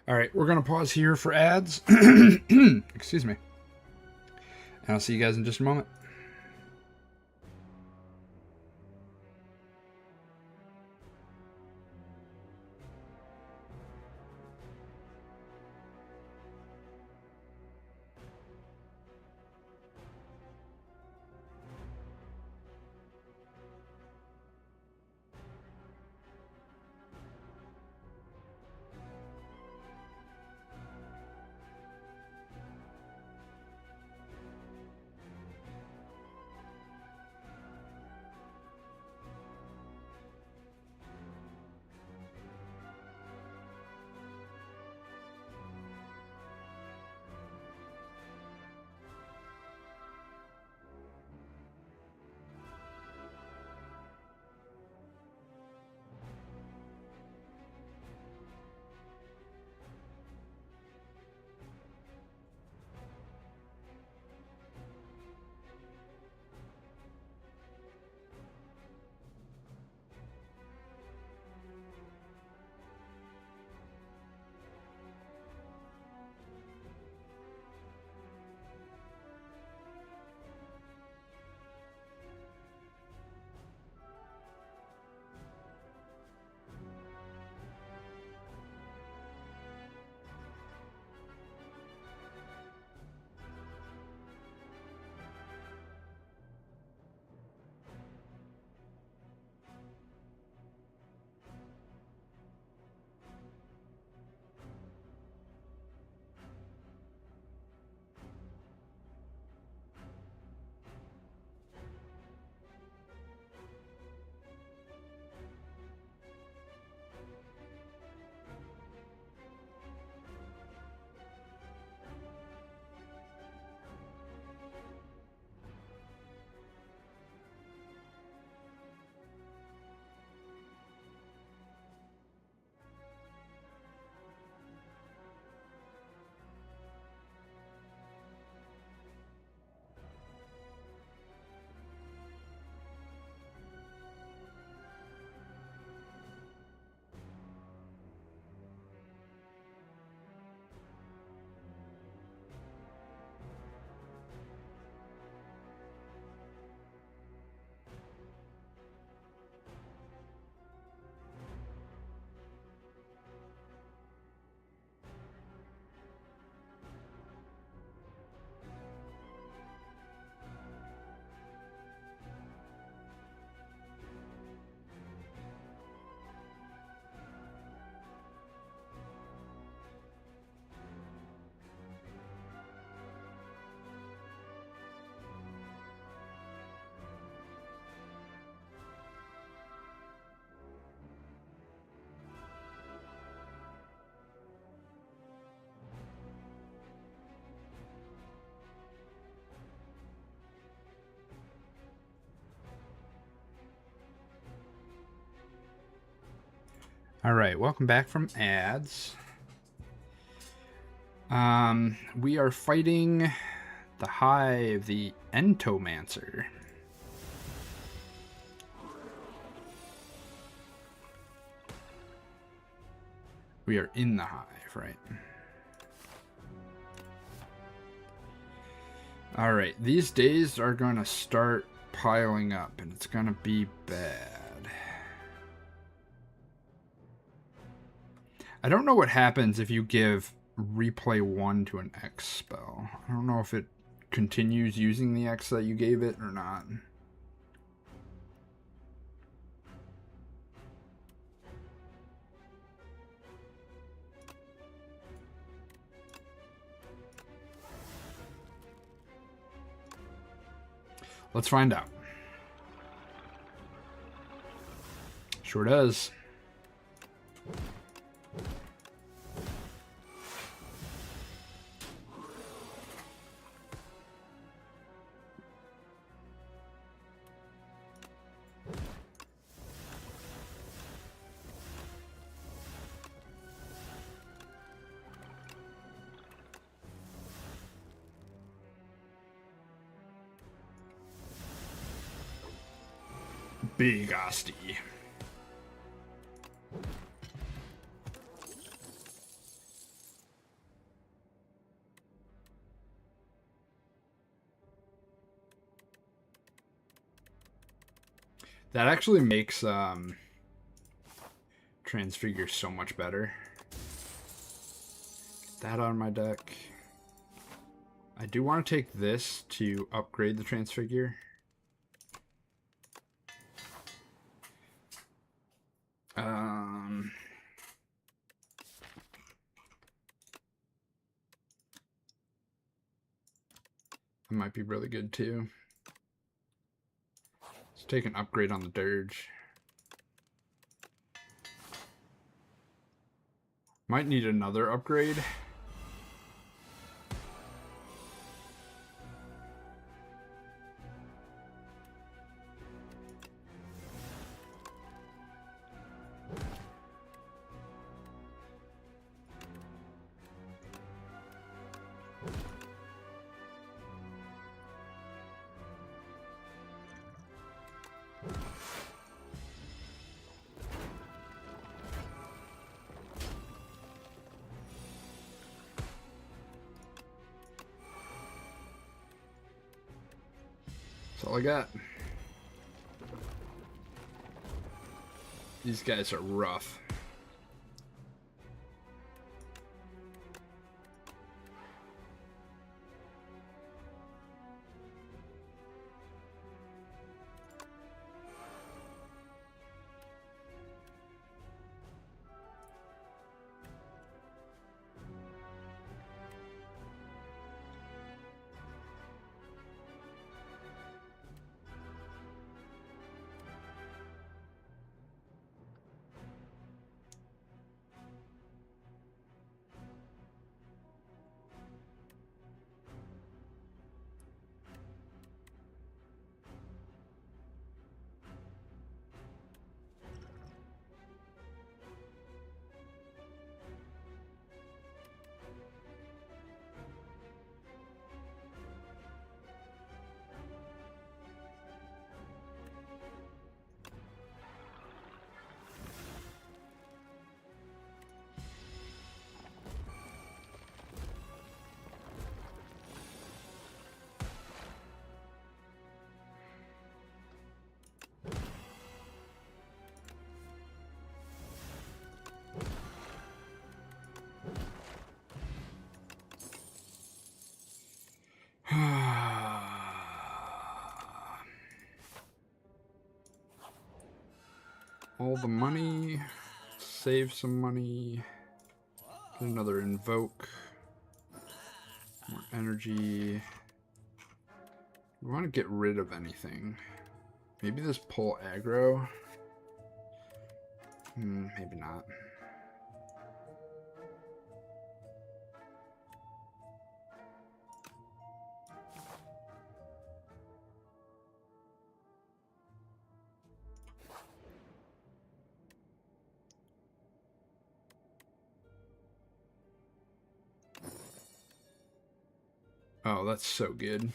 All right, we're gonna pause here for ads. Excuse me. And I'll see you guys in just a moment. Alright, welcome back from ads. We are fighting the Hive, the Entomancer. We are in the Hive, right? Alright, these days are going to start piling up, and it's going to be bad. I don't know what happens if you give replay 1 to an X spell. I don't know if it continues using the X that you gave it or not. Let's find out. Sure does. Big Asti. That actually makes Transfigure so much better. Get that on my deck. I do want to take this to upgrade the Transfigure. That might be really good too. Let's take an upgrade on the Dirge. Might need another upgrade. That's all I got. These guys are rough. All the money, save some money, get another invoke, more energy. We want to get rid of anything. Maybe this pull aggro. Maybe not. Oh, that's so good.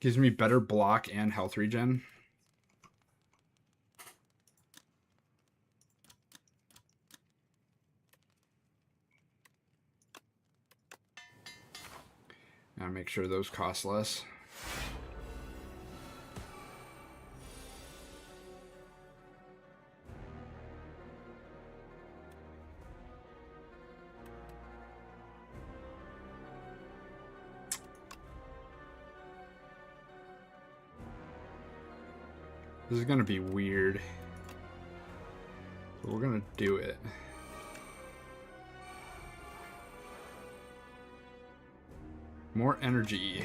Gives me better block and health regen. Now make sure those cost less. This is gonna be weird. So we're gonna do it. More energy.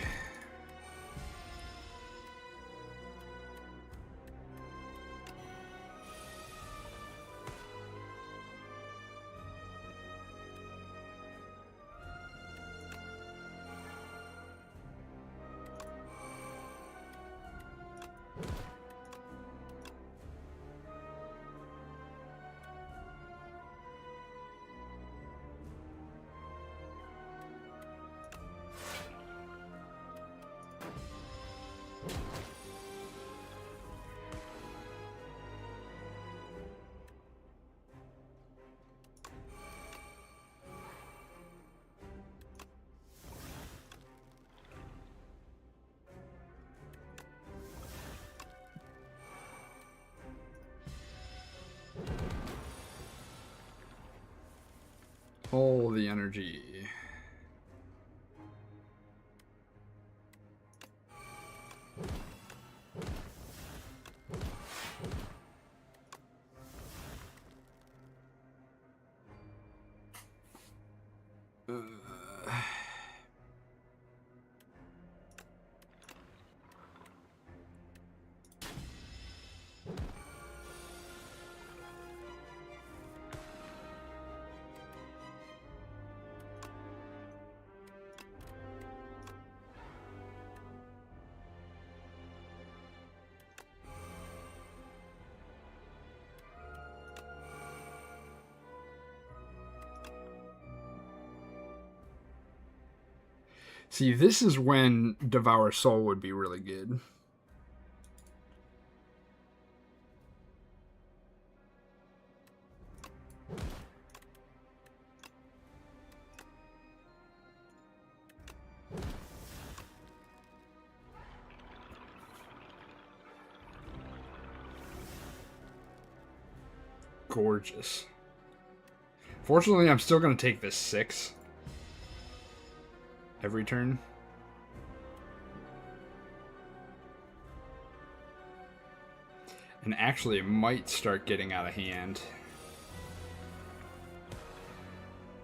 All the energy. See, this is when Devour Soul would be really good. Gorgeous. Fortunately, I'm still going to take this 6 every turn. And actually, it might start getting out of hand.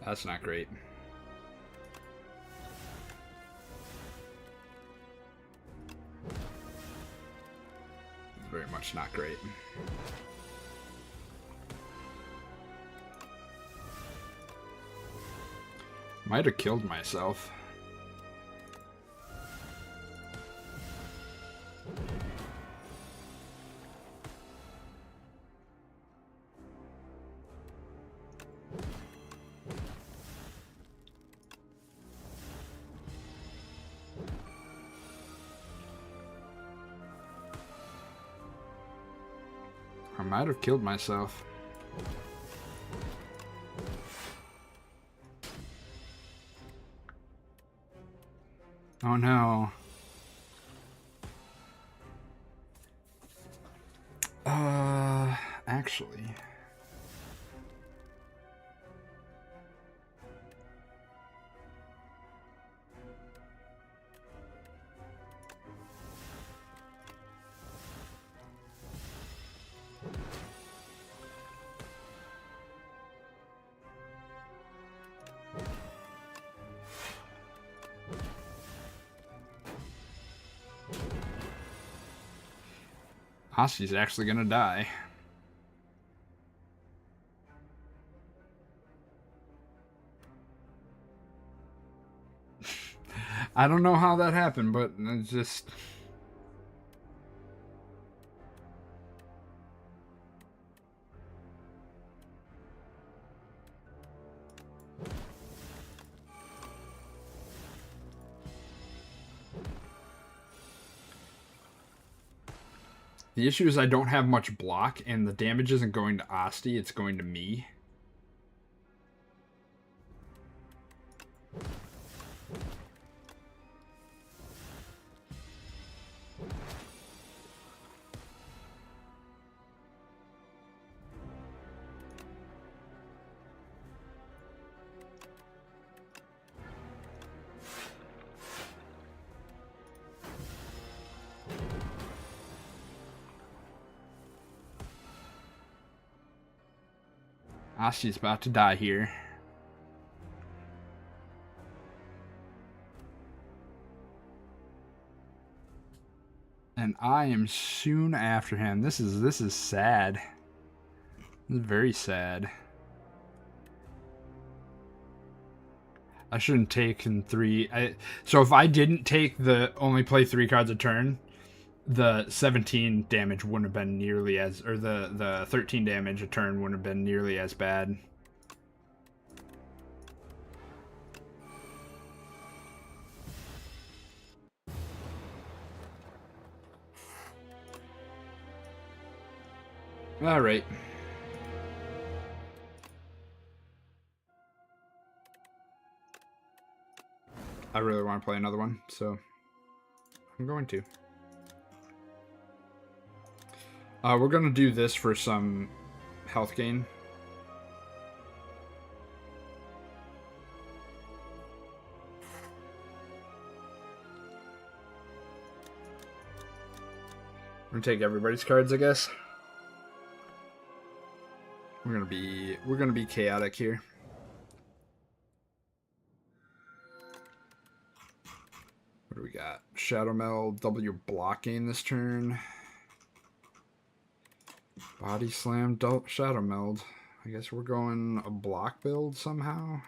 That's not great. Very much not great. Might have killed myself. I might have killed myself. Oh no. Actually. Hossy's actually gonna die. I don't know how that happened, but it's just... The issue is I don't have much block, and the damage isn't going to Asti, it's going to me. Asti's about to die here. And I am soon after him. This is sad. This is very sad. I shouldn't take in 3. So if I didn't take the only play 3 cards a turn, the 17 damage wouldn't have been nearly as, or the 13 damage a turn wouldn't have been nearly as bad. All right. I really want to play another one, so I'm going to. We're going to do this for some health gain. We're going to take everybody's cards, I guess. We're going to be chaotic here. What do we got? Shadow Meld, double your block gain this turn. Body Slam, Shadow Meld. I guess we're going a block build somehow.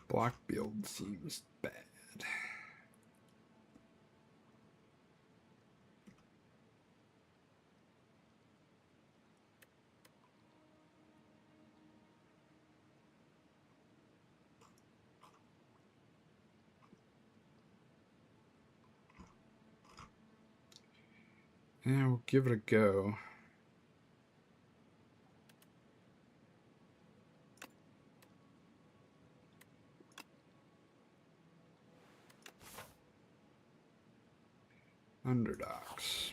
Block build seems bad. Yeah, we'll give it a go. Underdogs.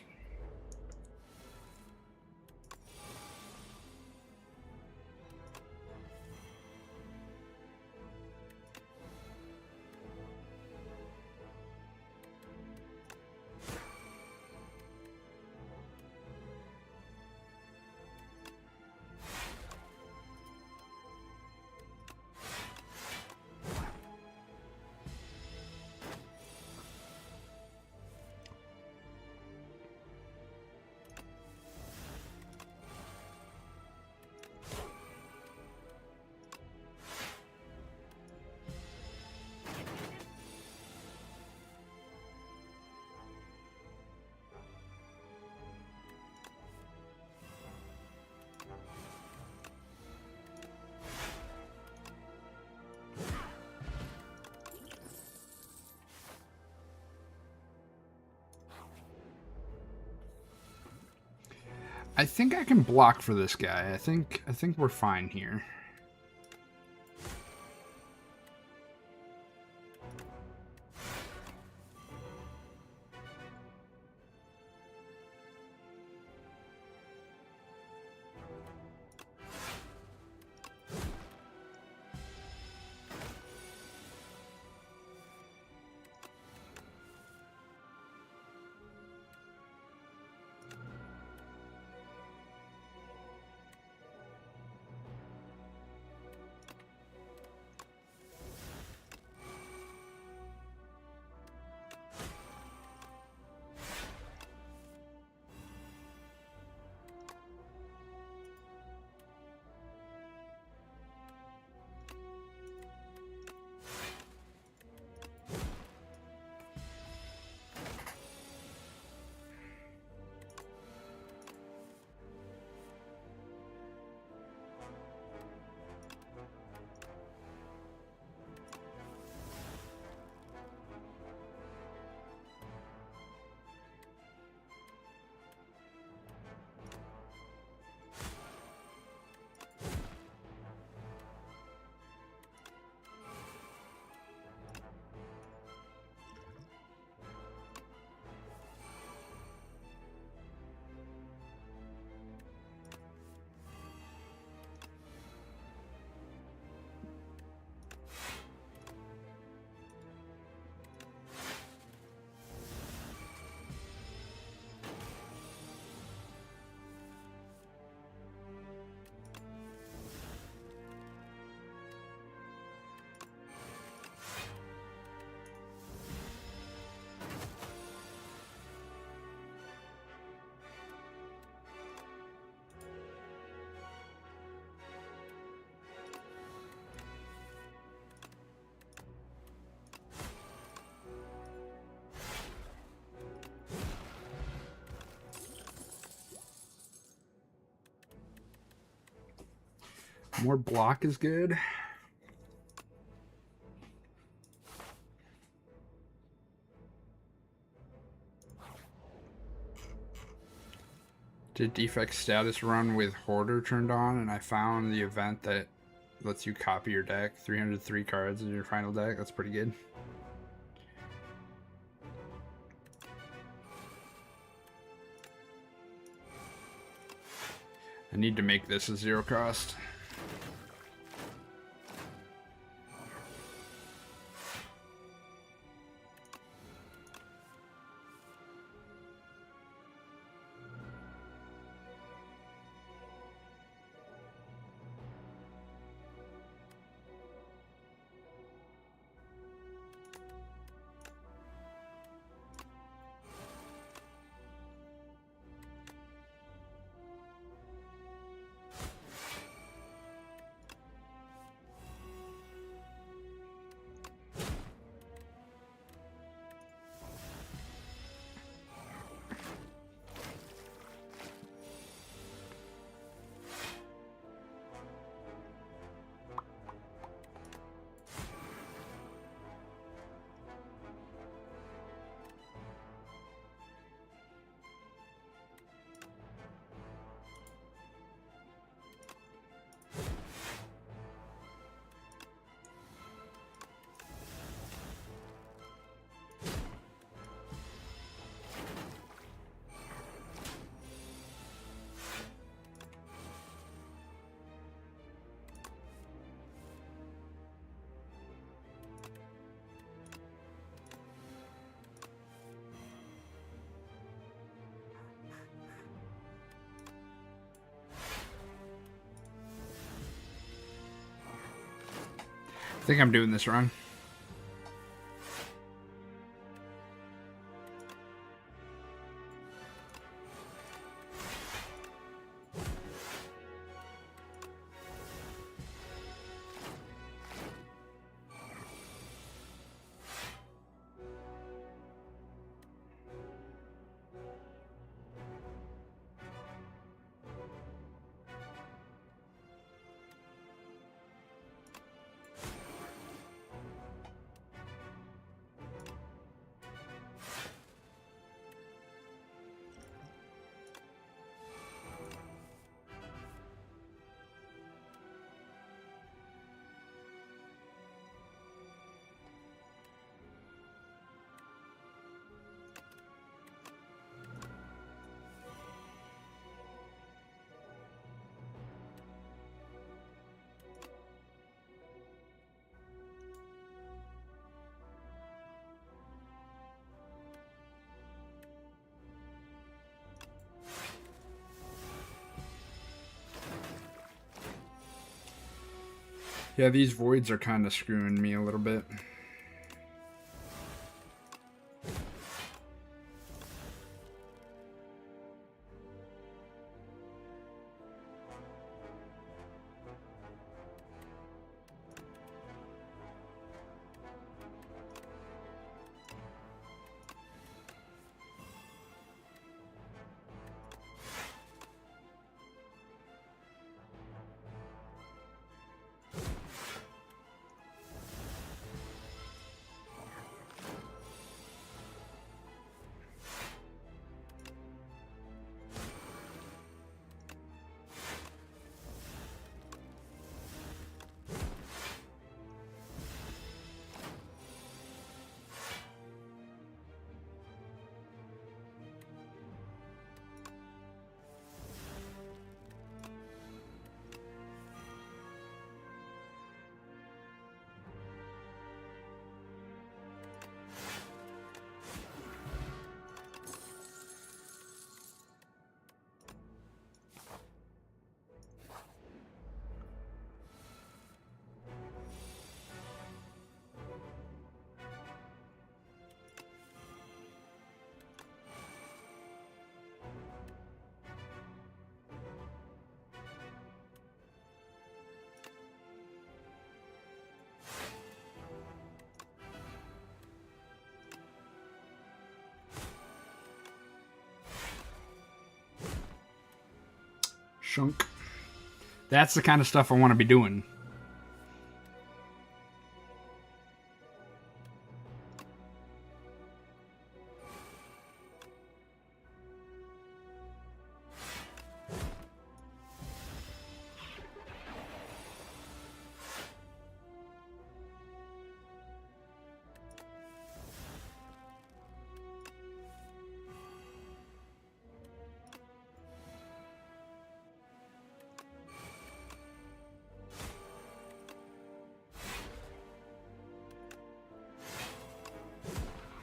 I think I can block for this guy. I think we're fine here. More block is good. Did defect status run with Hoarder turned on, and I found the event that lets you copy your deck. 303 cards in your final deck. That's pretty good. I need to make this a 0 cost. I think I'm doing this wrong. Yeah, these voids are kind of screwing me a little bit. Shunk. That's the kind of stuff I want to be doing.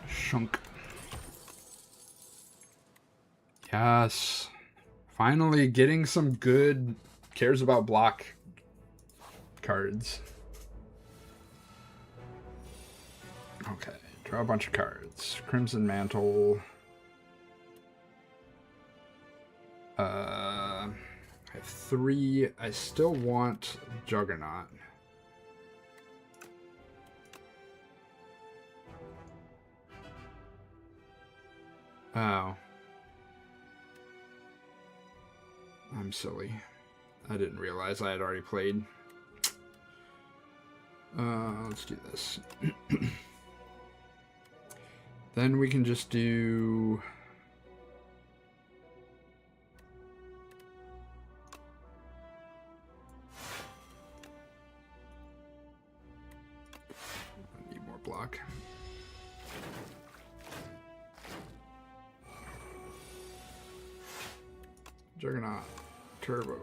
Shunk. Yes. Finally getting some good cares about block cards. Okay, draw a bunch of cards. Crimson Mantle. I have 3. I still want Juggernaut. Oh. I'm silly. I didn't realize I had already played. Let's do this. Then we can just do... I need more block. Juggernaut. Turbo.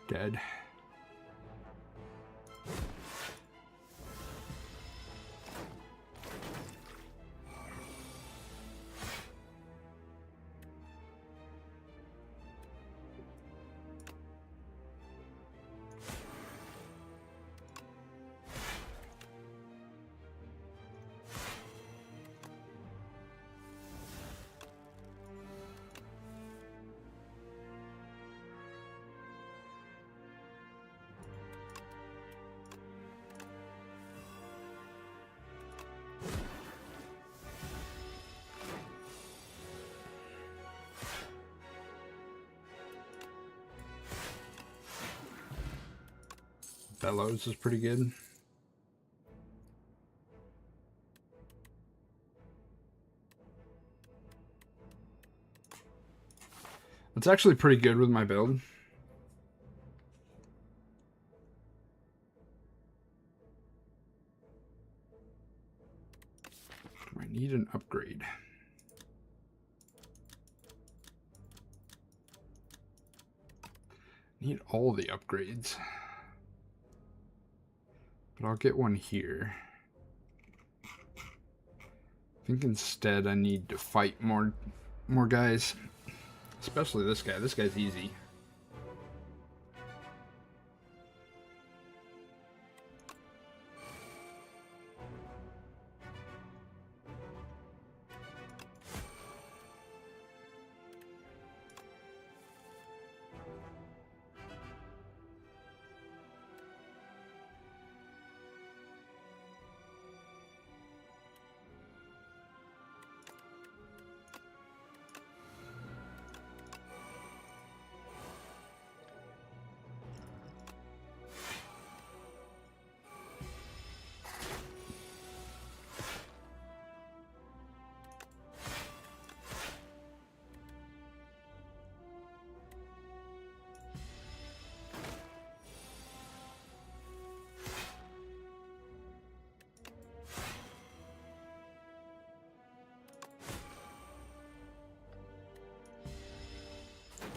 Dead. Bellows is pretty good. It's actually pretty good with my build. Do I need an upgrade? Need all the upgrades. But I'll get one here. I think instead I need to fight more guys. Especially this guy. This guy's easy.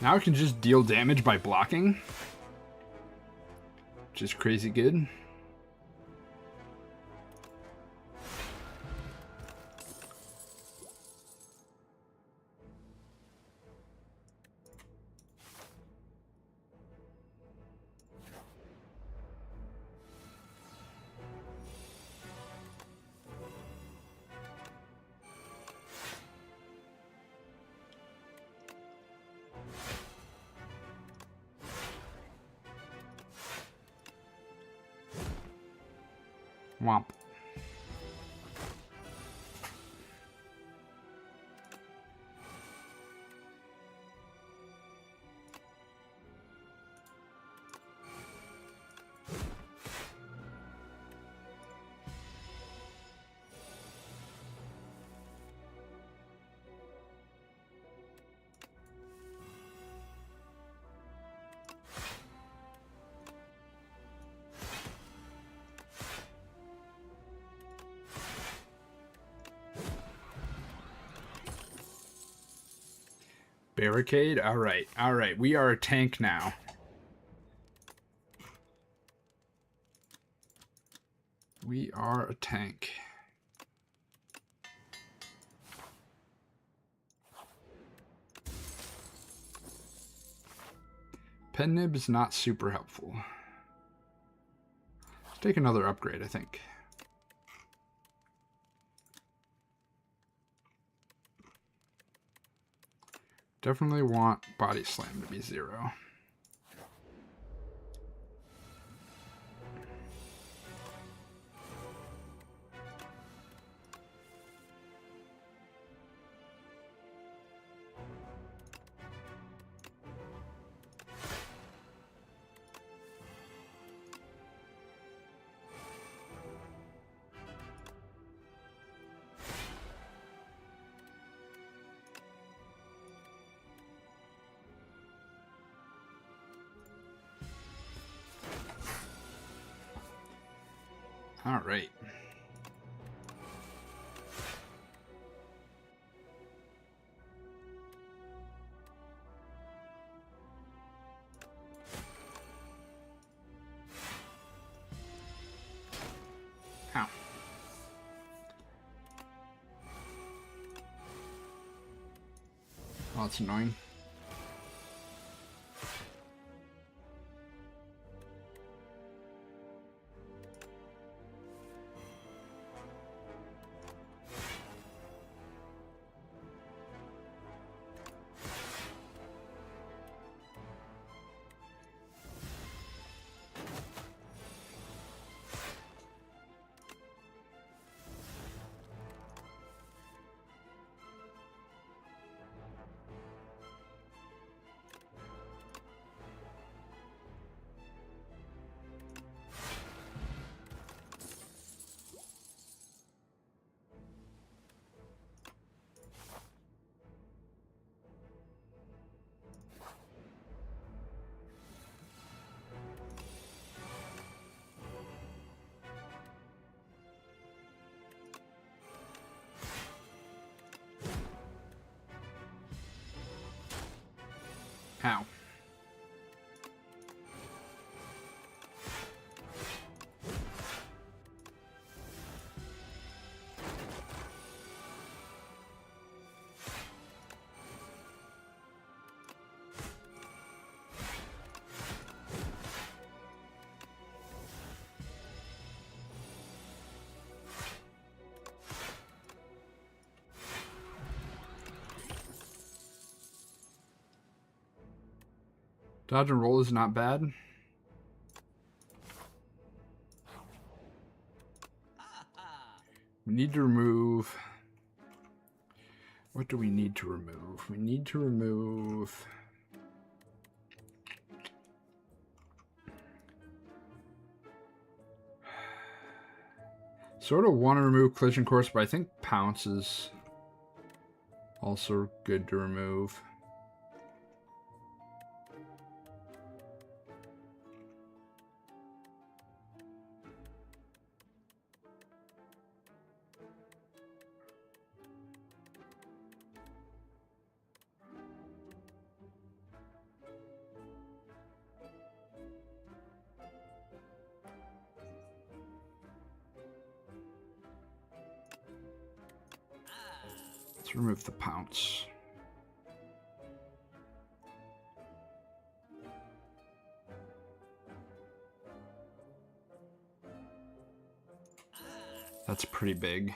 Now I can just deal damage by blocking, which is crazy good. Womp. Barricade? Alright, alright. We are a tank now. We are a tank. Pen nib is not super helpful. Let's take another upgrade, I think. Definitely want body slam to be 0. All right. Ow. Oh, that's annoying. How? Dodge and roll is not bad. We need to remove... What do we need to remove? We need to remove... Sort of want to remove collision course, but I think pounce is also good to remove. Let's remove the pounce. That's pretty big.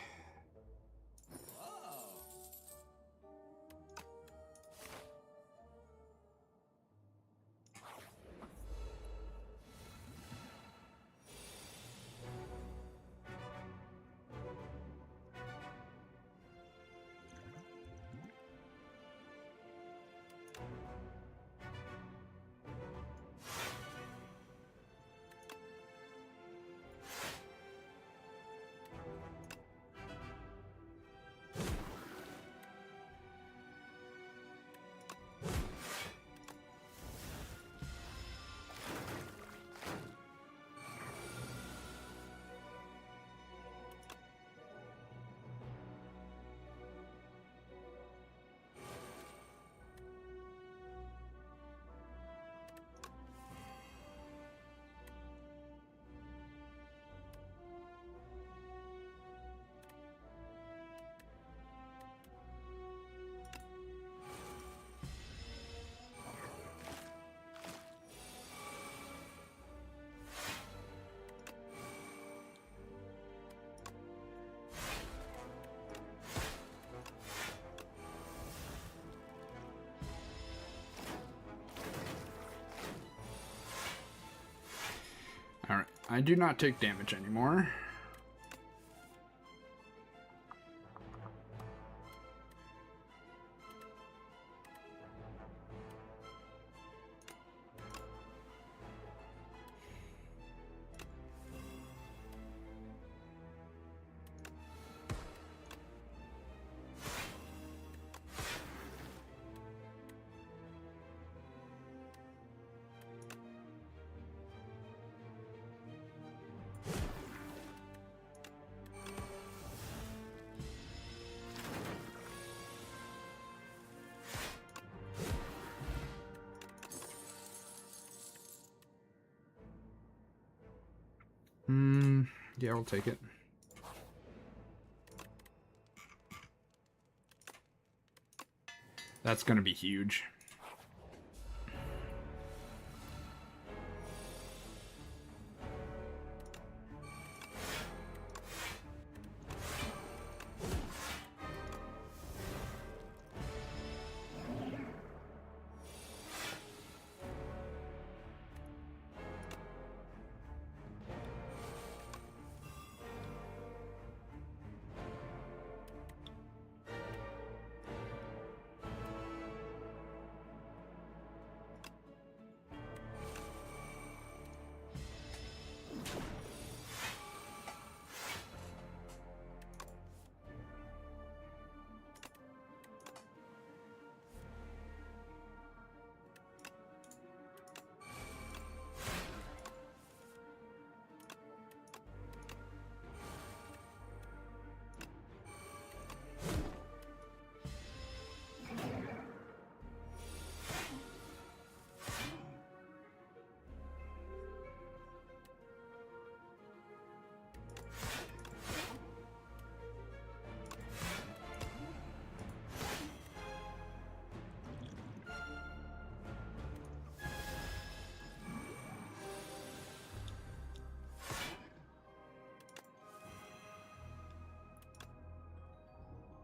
I do not take damage anymore. Yeah, we'll take it. That's gonna be huge.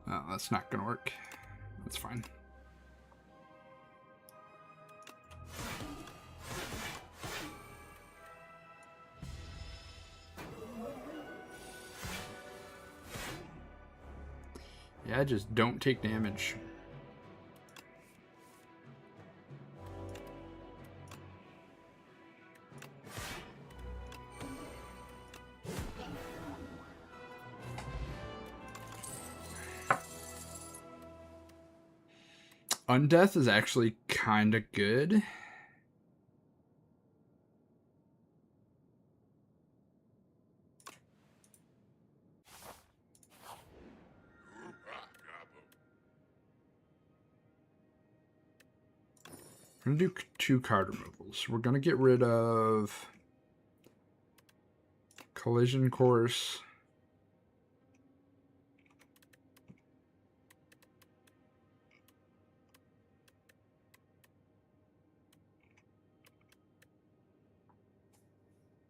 Oh, that's not gonna work. That's fine. Yeah, just don't take damage. Undeath is actually kind of good. We're going to do 2 card removals. We're going to get rid of Collision Course.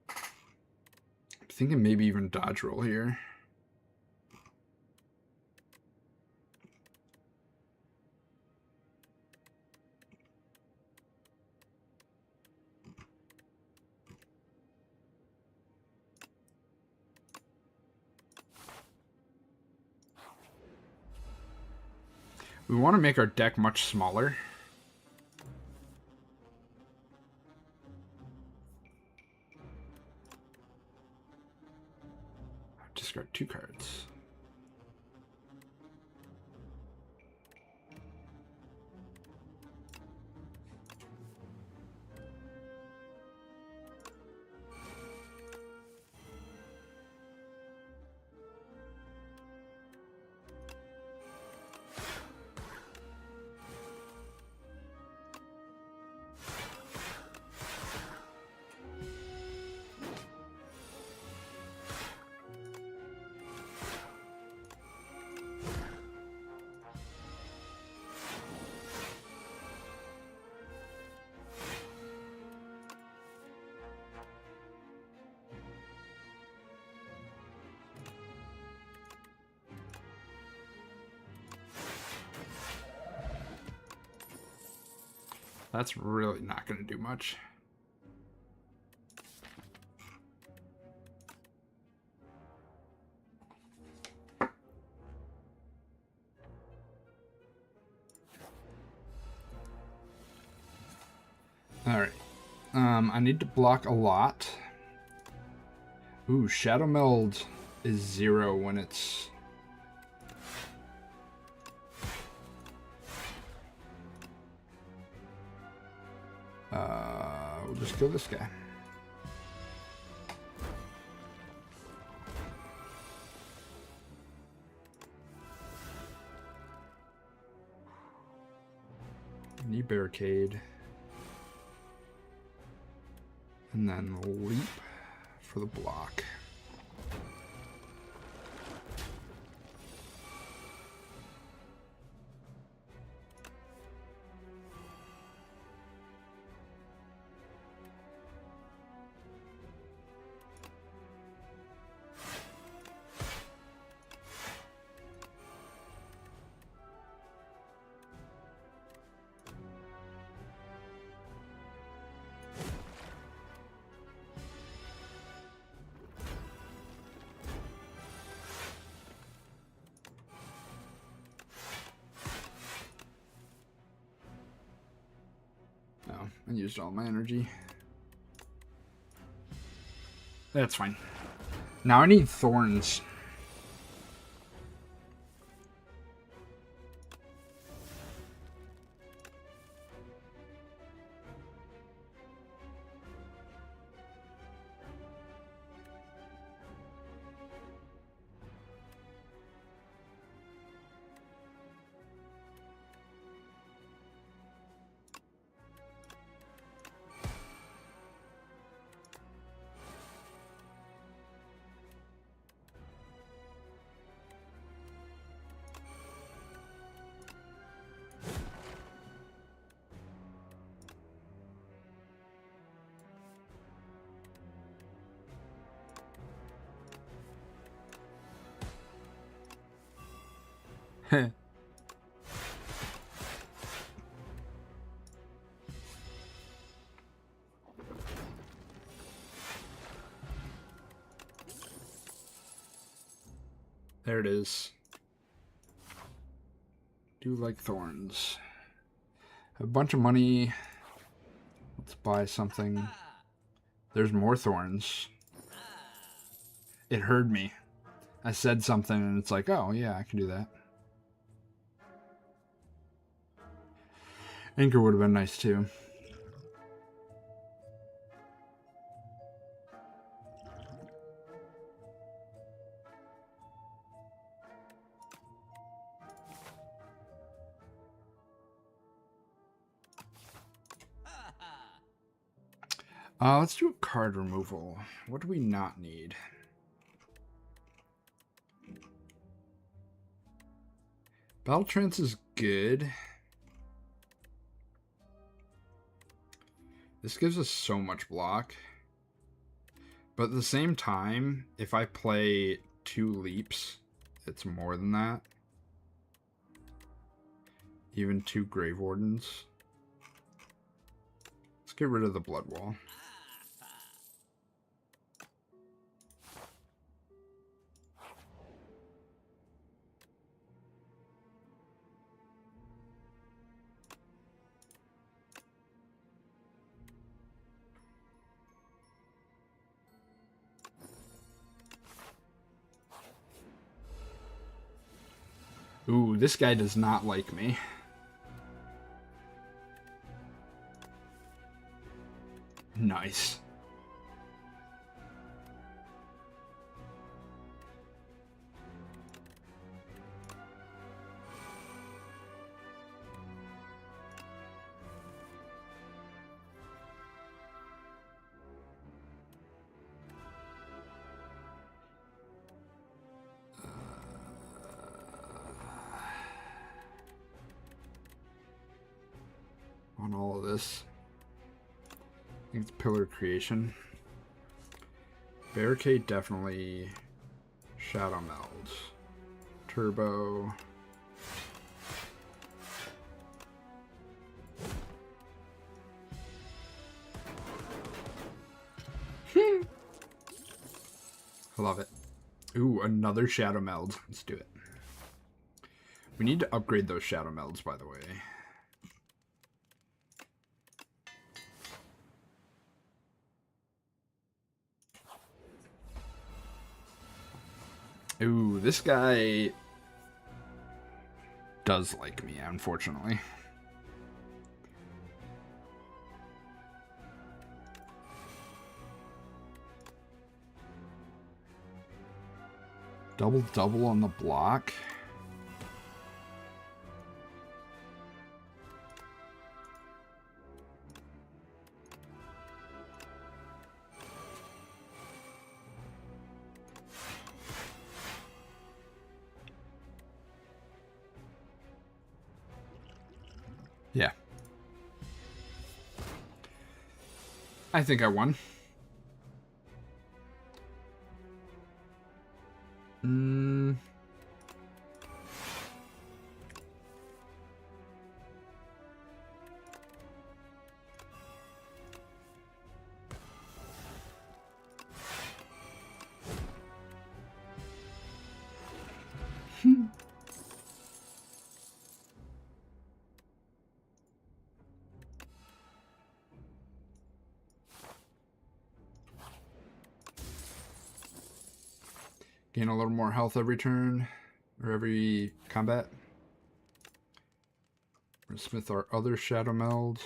I'm thinking maybe even Dodge Roll here. We want to make our deck much smaller. I've discarded 2 cards. That's really not going to do much. Alright. I need to block a lot. Ooh, Shadow Meld is 0 when it's... we'll just kill this guy. Knee barricade. And then leap for the block. I used all my energy. That's fine. Now I need thorns. There it is. Do like thorns. Have a bunch of money. Let's buy something. There's more thorns. It heard me. I said something and it's like, oh yeah, I can do that. Anchor would have been nice too. Let's do a card removal. What do we not need? Battle Trance is good. This gives us so much block. But at the same time, if I play 2 leaps, it's more than that. Even 2 Grave Wardens. Let's get rid of the Blood Wall. Ooh, this guy does not like me. Nice. On all of this. I think it's Pillar Creation. Barricade, definitely. Shadow Meld. Turbo. I love it. Ooh, another Shadow Meld. Let's do it. We need to upgrade those Shadow Melds, by the way. Ooh, this guy does like me, unfortunately. Double on the block. Yeah. I think I won. Gain a little more health every turn, or every combat. We're gonna smith our other Shadow Meld.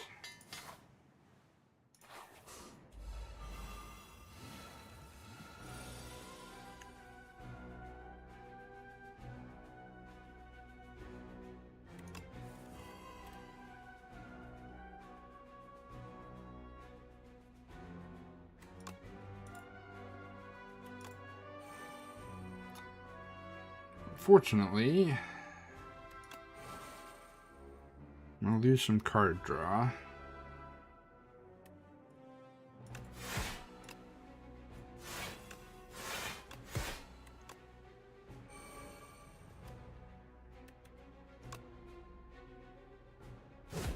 Fortunately, I'll lose some card draw.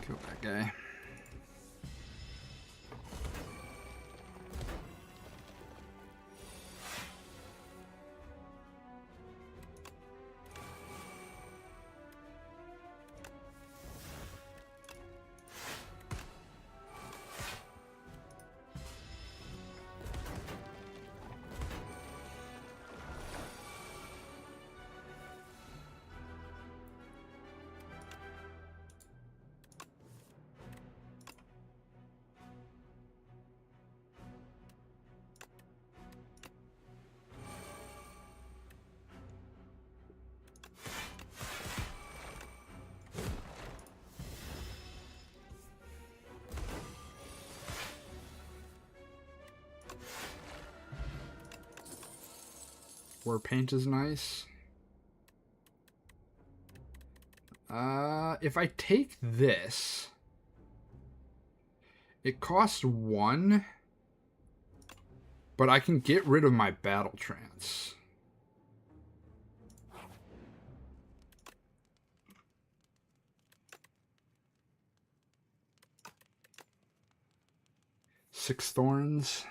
Kill that guy. War Paint is nice. If I take this, it costs 1, but I can get rid of my Battle Trance. Six Thorns.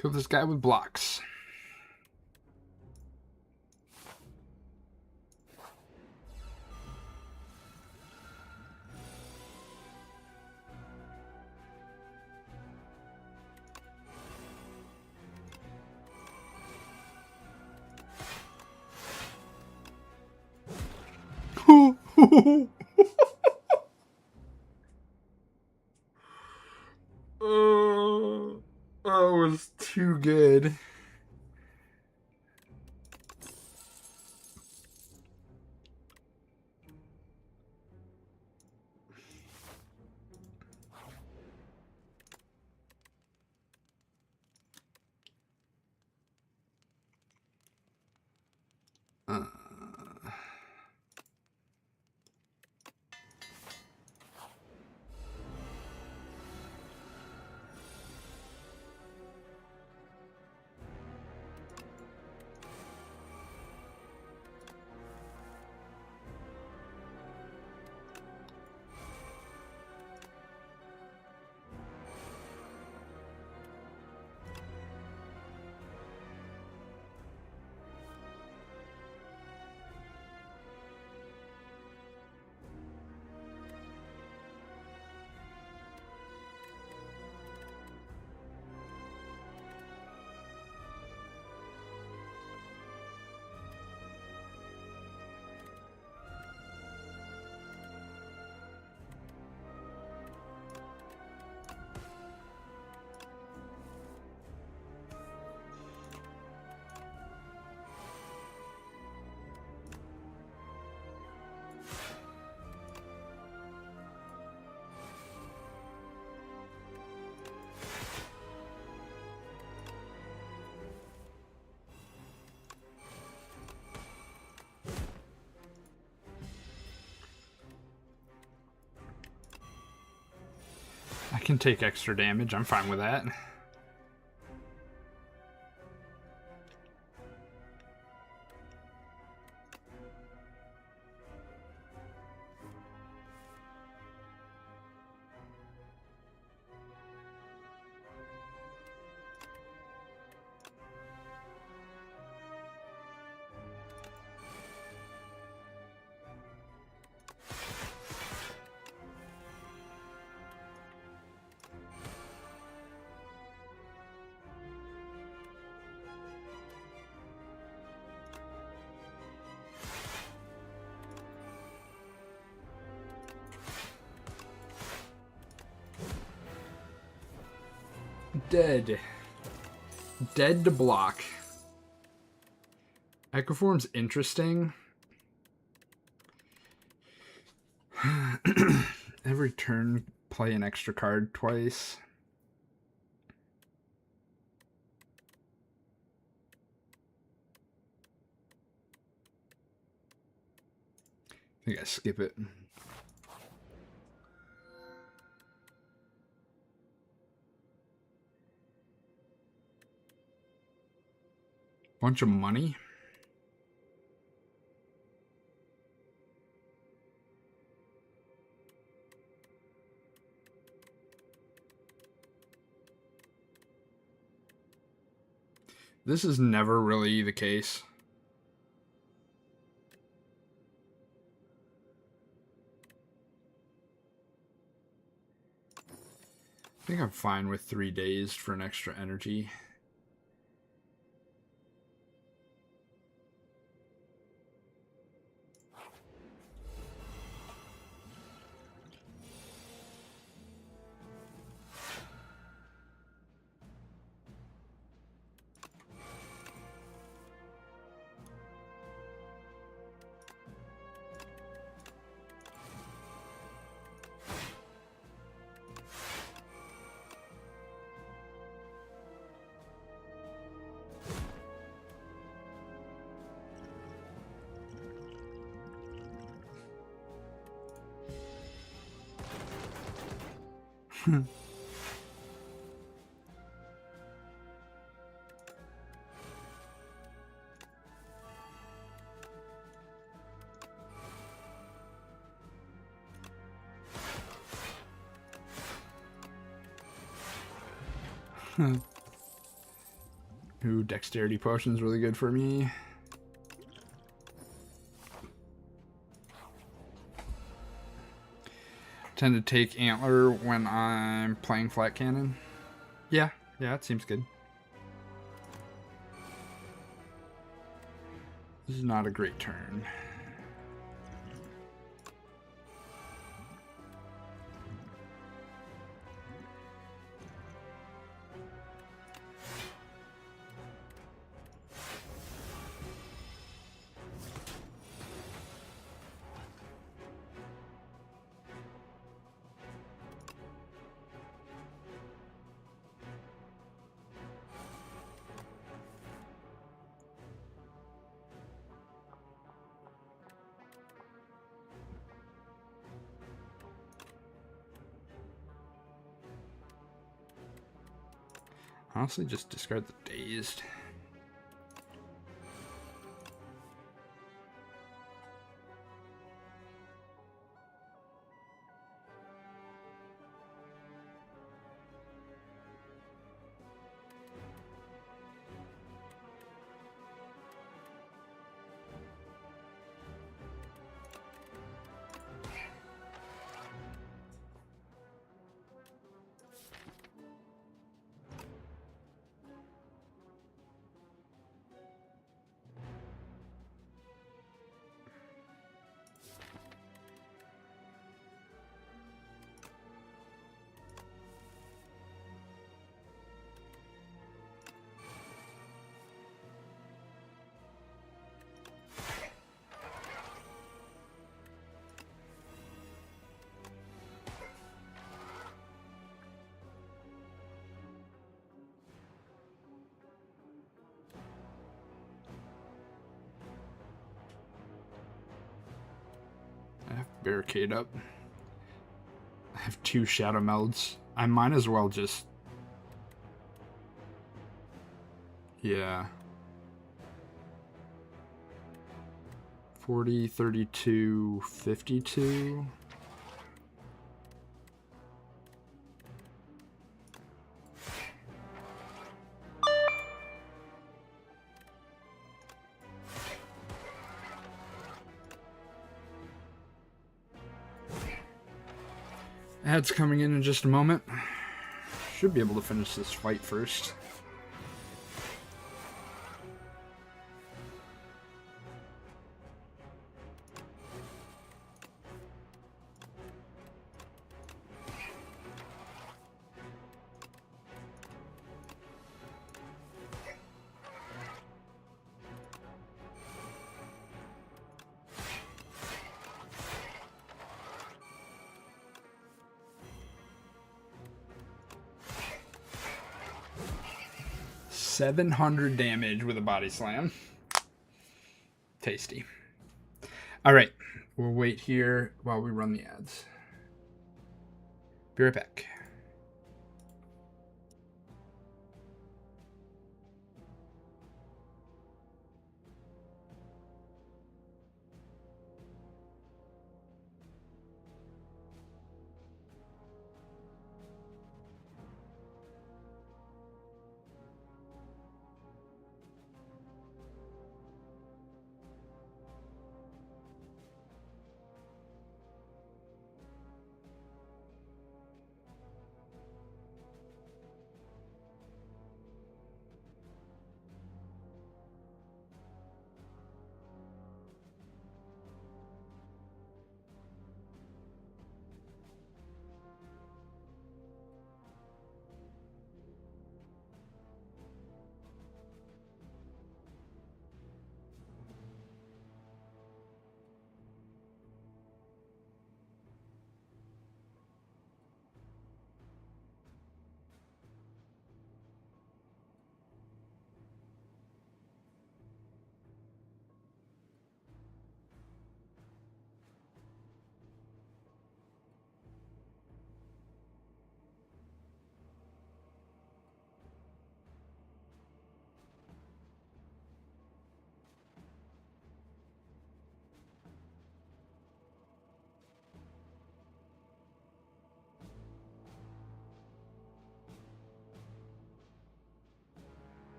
Kill this guy with blocks. Oh, it was too good. Uh, I can take extra damage. I'm fine with that. Dead. Dead to block. Echoform's interesting. Every turn, play an extra card twice. I think I skip it. Bunch of money. This is never really the case. I think I'm fine with 3 days for an extra energy. Ooh, dexterity potion's really good for me. Tend to take antler when I'm playing flat cannon. Yeah, it seems good. This is not a great turn. Honestly, just discard the Dazed. I have Barricade up. I have 2 Shadow Melds. I might as well just... Yeah. 40, 32, 52. Ads coming in just a moment. Should be able to finish this fight first. $700 damage with a body slam. Tasty. All right, we'll wait here while we run the ads. Be right back.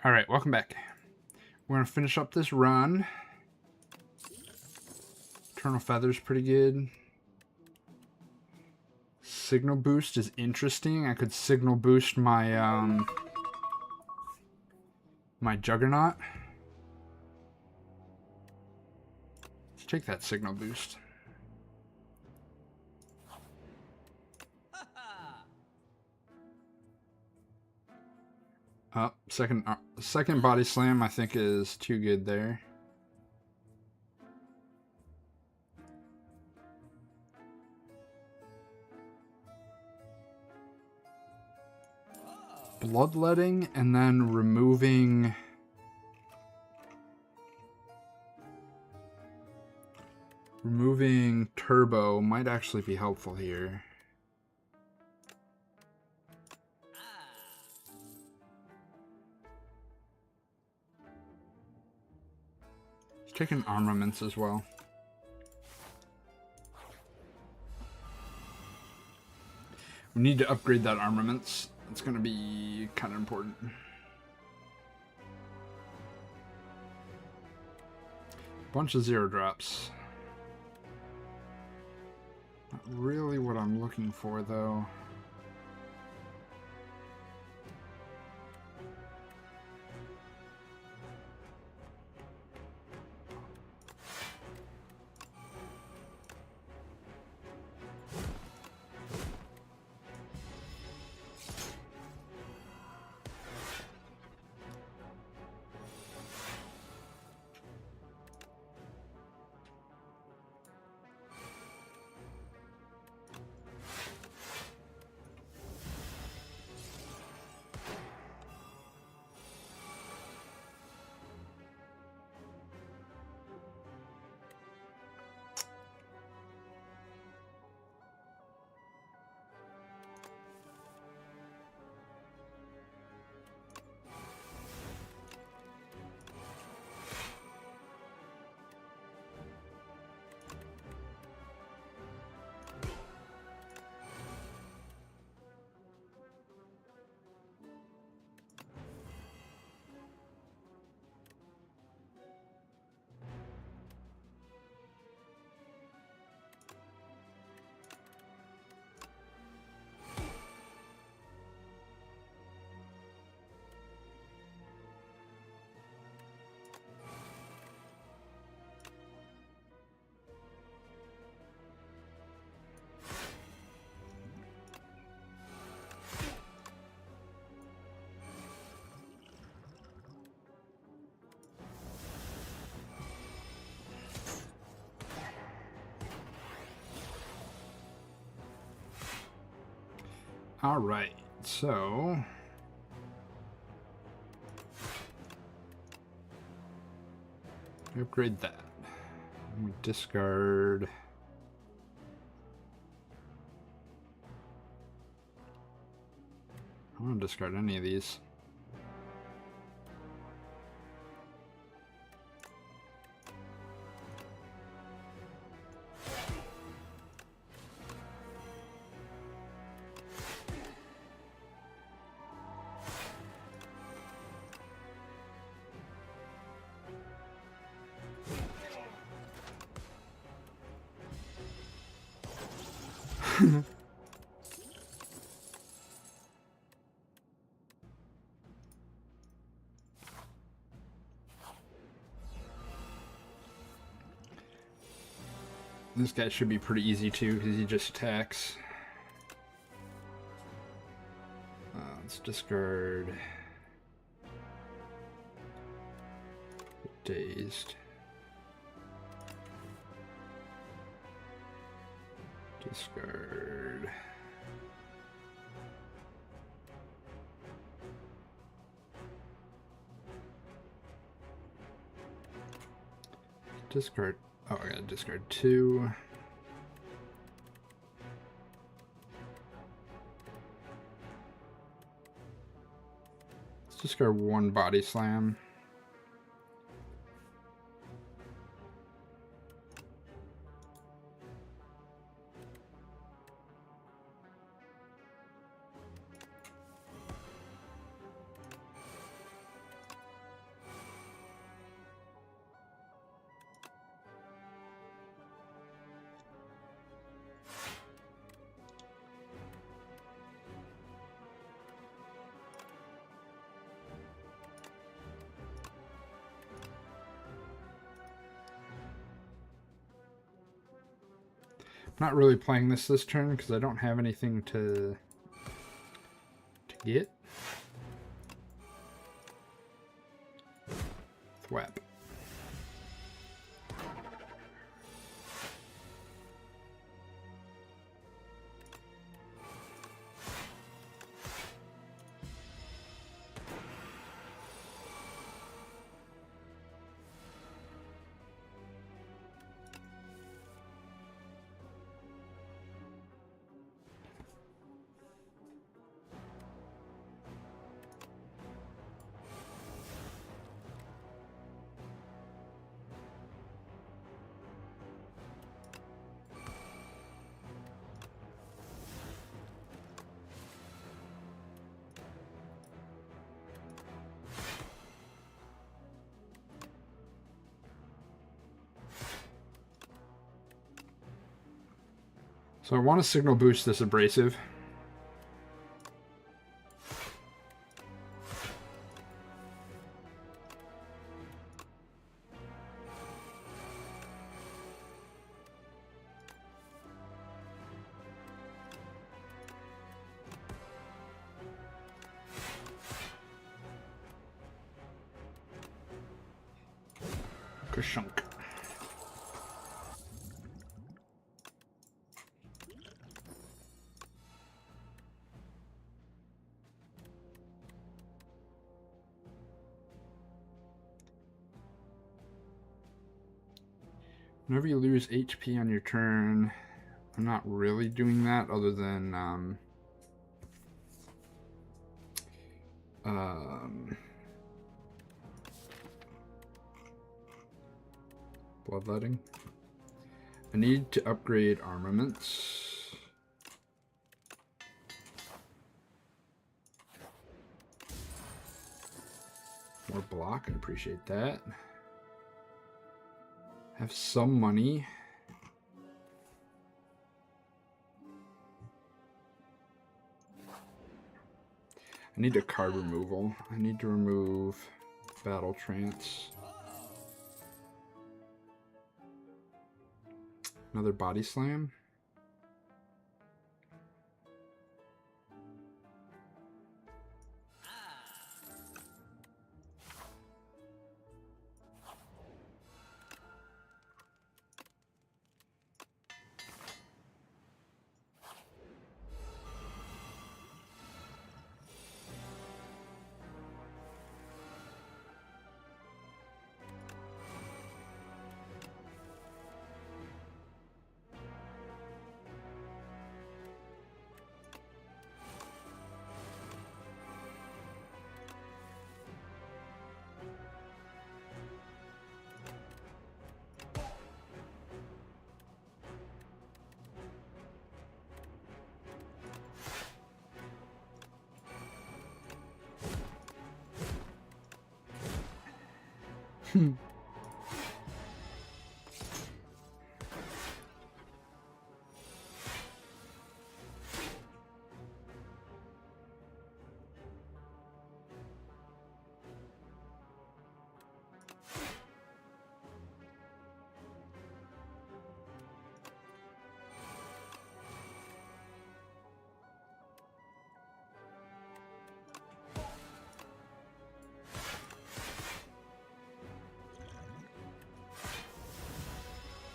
Alright, welcome back. We're going to finish up this run. Eternal Feather's pretty good. Signal boost is interesting. I could signal boost my my Juggernaut. Let's take that signal boost. Oh, second body slam I think is too good there. Bloodletting and then removing turbo might actually be helpful here. Taking armaments as well. We need to upgrade that armaments. It's going to be kind of important. Bunch of 0 drops. Not really what I'm looking for, though. All right, so upgrade that. We discard. I don't discard any of these. This guy should be pretty easy too, because he just attacks. Let's discard Dazed. Discard. Discard. Oh, I gotta discard 2. Let's discard 1 body slam. Not really playing this turn because I don't have anything to get. Thwap. So I want to signal boost this abrasive. Kashunk. Whenever you lose HP on your turn, I'm not really doing that other than bloodletting. I need to upgrade armaments. More block, I appreciate that. Have some money. I need a card removal. I need to remove Battle Trance. Another Body Slam.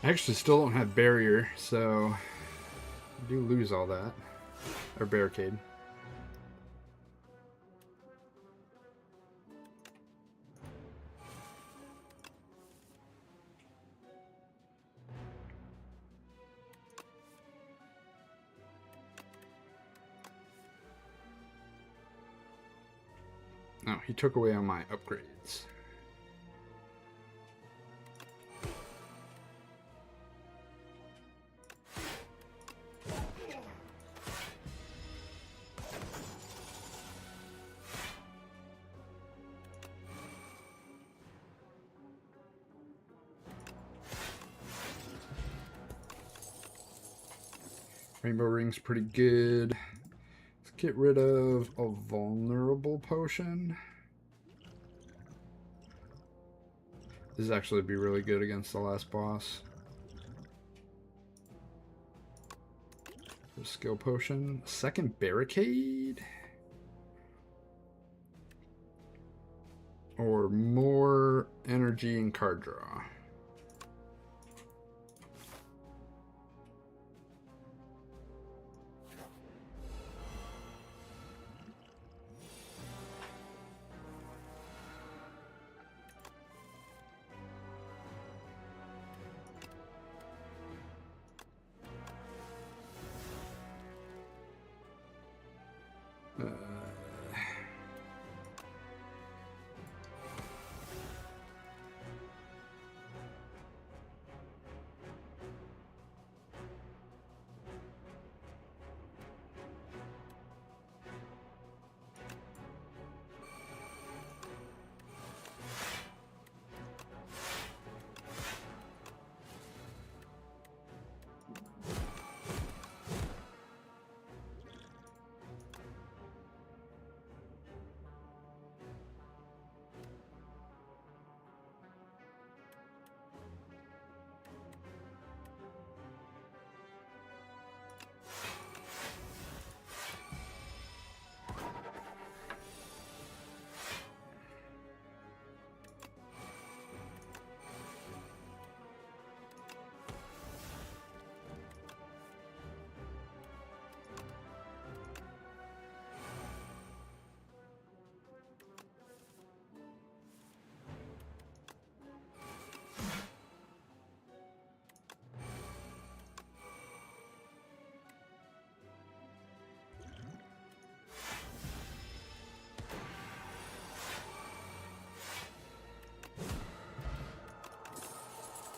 I actually still don't have barrier, so I do lose all that. Or barricade. No, he took away on my upgrades. Rainbow Ring's pretty good. Let's get rid of a vulnerable potion. This is actually be really good against the last boss. Skill potion. Second barricade. Or more energy and card draw.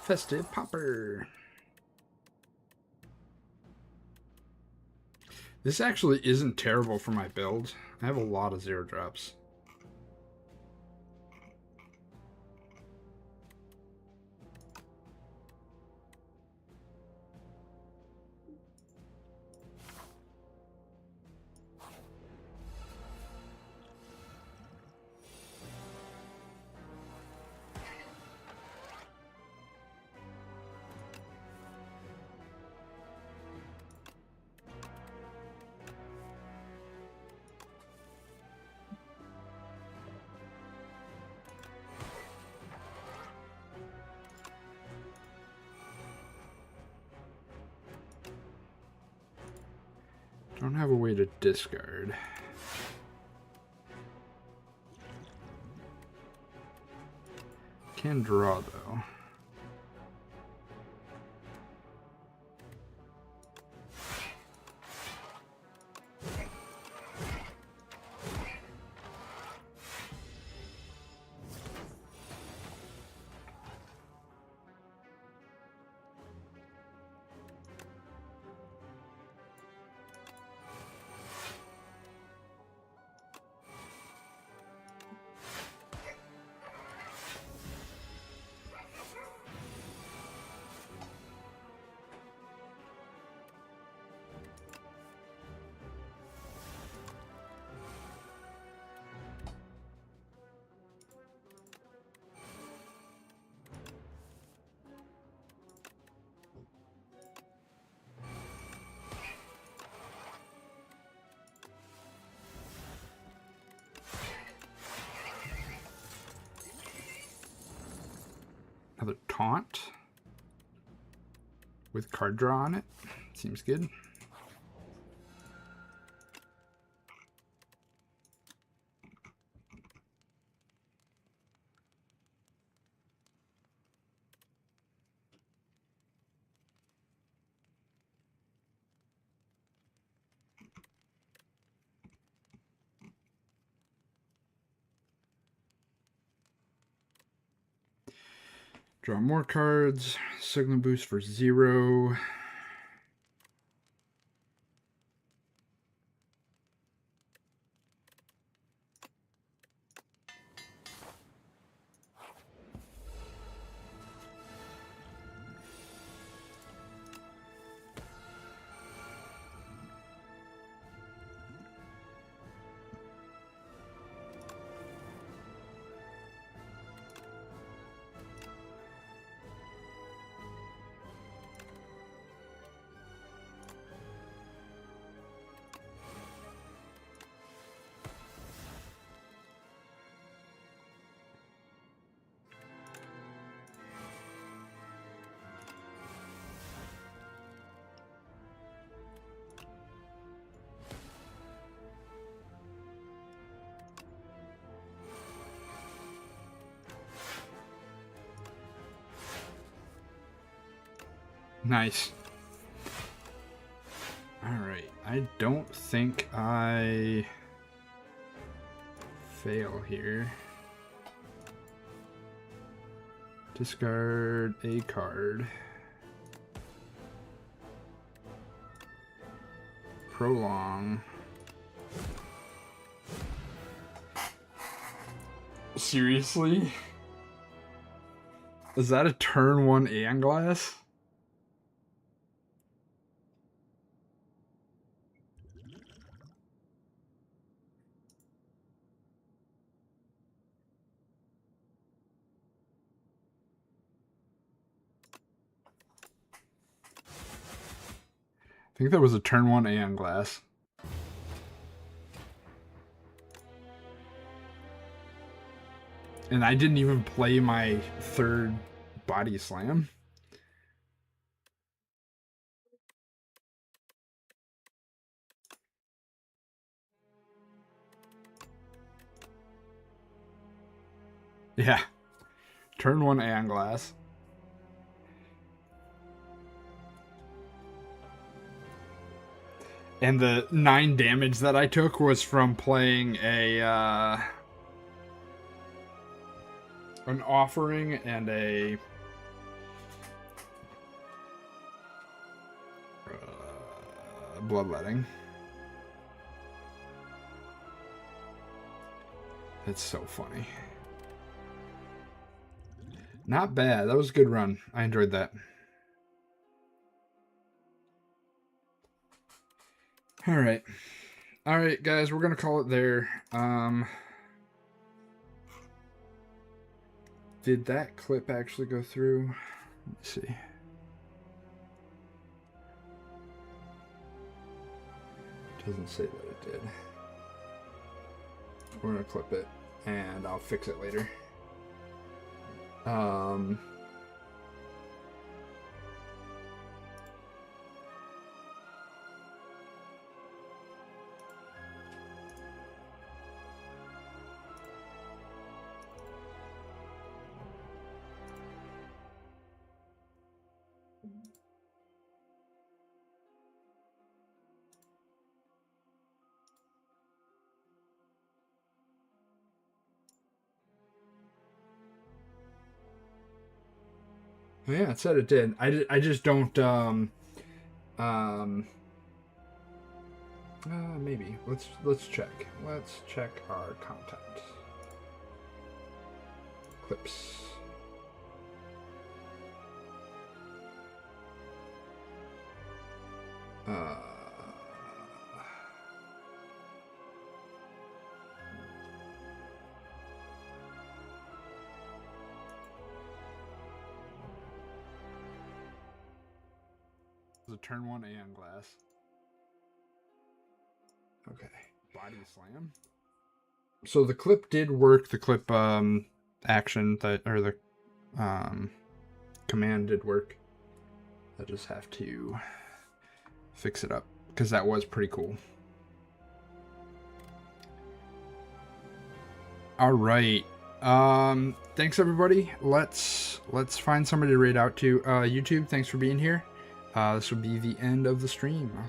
Festive Popper. This actually isn't terrible for my build. I have a lot of 0 drops. Don't have a way to discard. Can draw though. Another taunt with card draw on it. Seems good. Draw more cards. Signal boost for 0. Nice. Alright, I don't think I fail here. Discard a card. Prolong. Seriously? Is that a turn 1 Aeon Glass? I think that was a turn 1 Aeon Glass. And I didn't even play my third Body Slam. Yeah. Turn 1 Aeon Glass. And the 9 damage that I took was from playing an Offering and a Bloodletting. That's so funny. Not bad. That was a good run. I enjoyed that. Alright. Alright, guys, we're going to call it there. Did that clip actually go through? Let me see. Doesn't say that it did. We're going to clip it, and I'll fix it later. Yeah, it said it did. I just don't, maybe. Let's check. Let's check our content. Clips. A turn 1 Aeon Glass. Okay. Body Slam. So the clip did work. The clip action that, or the command did work. I just have to fix it up because that was pretty cool. All right. Thanks everybody. Let's find somebody to raid out to. YouTube, thanks for being here. This will be the end of the stream. I'll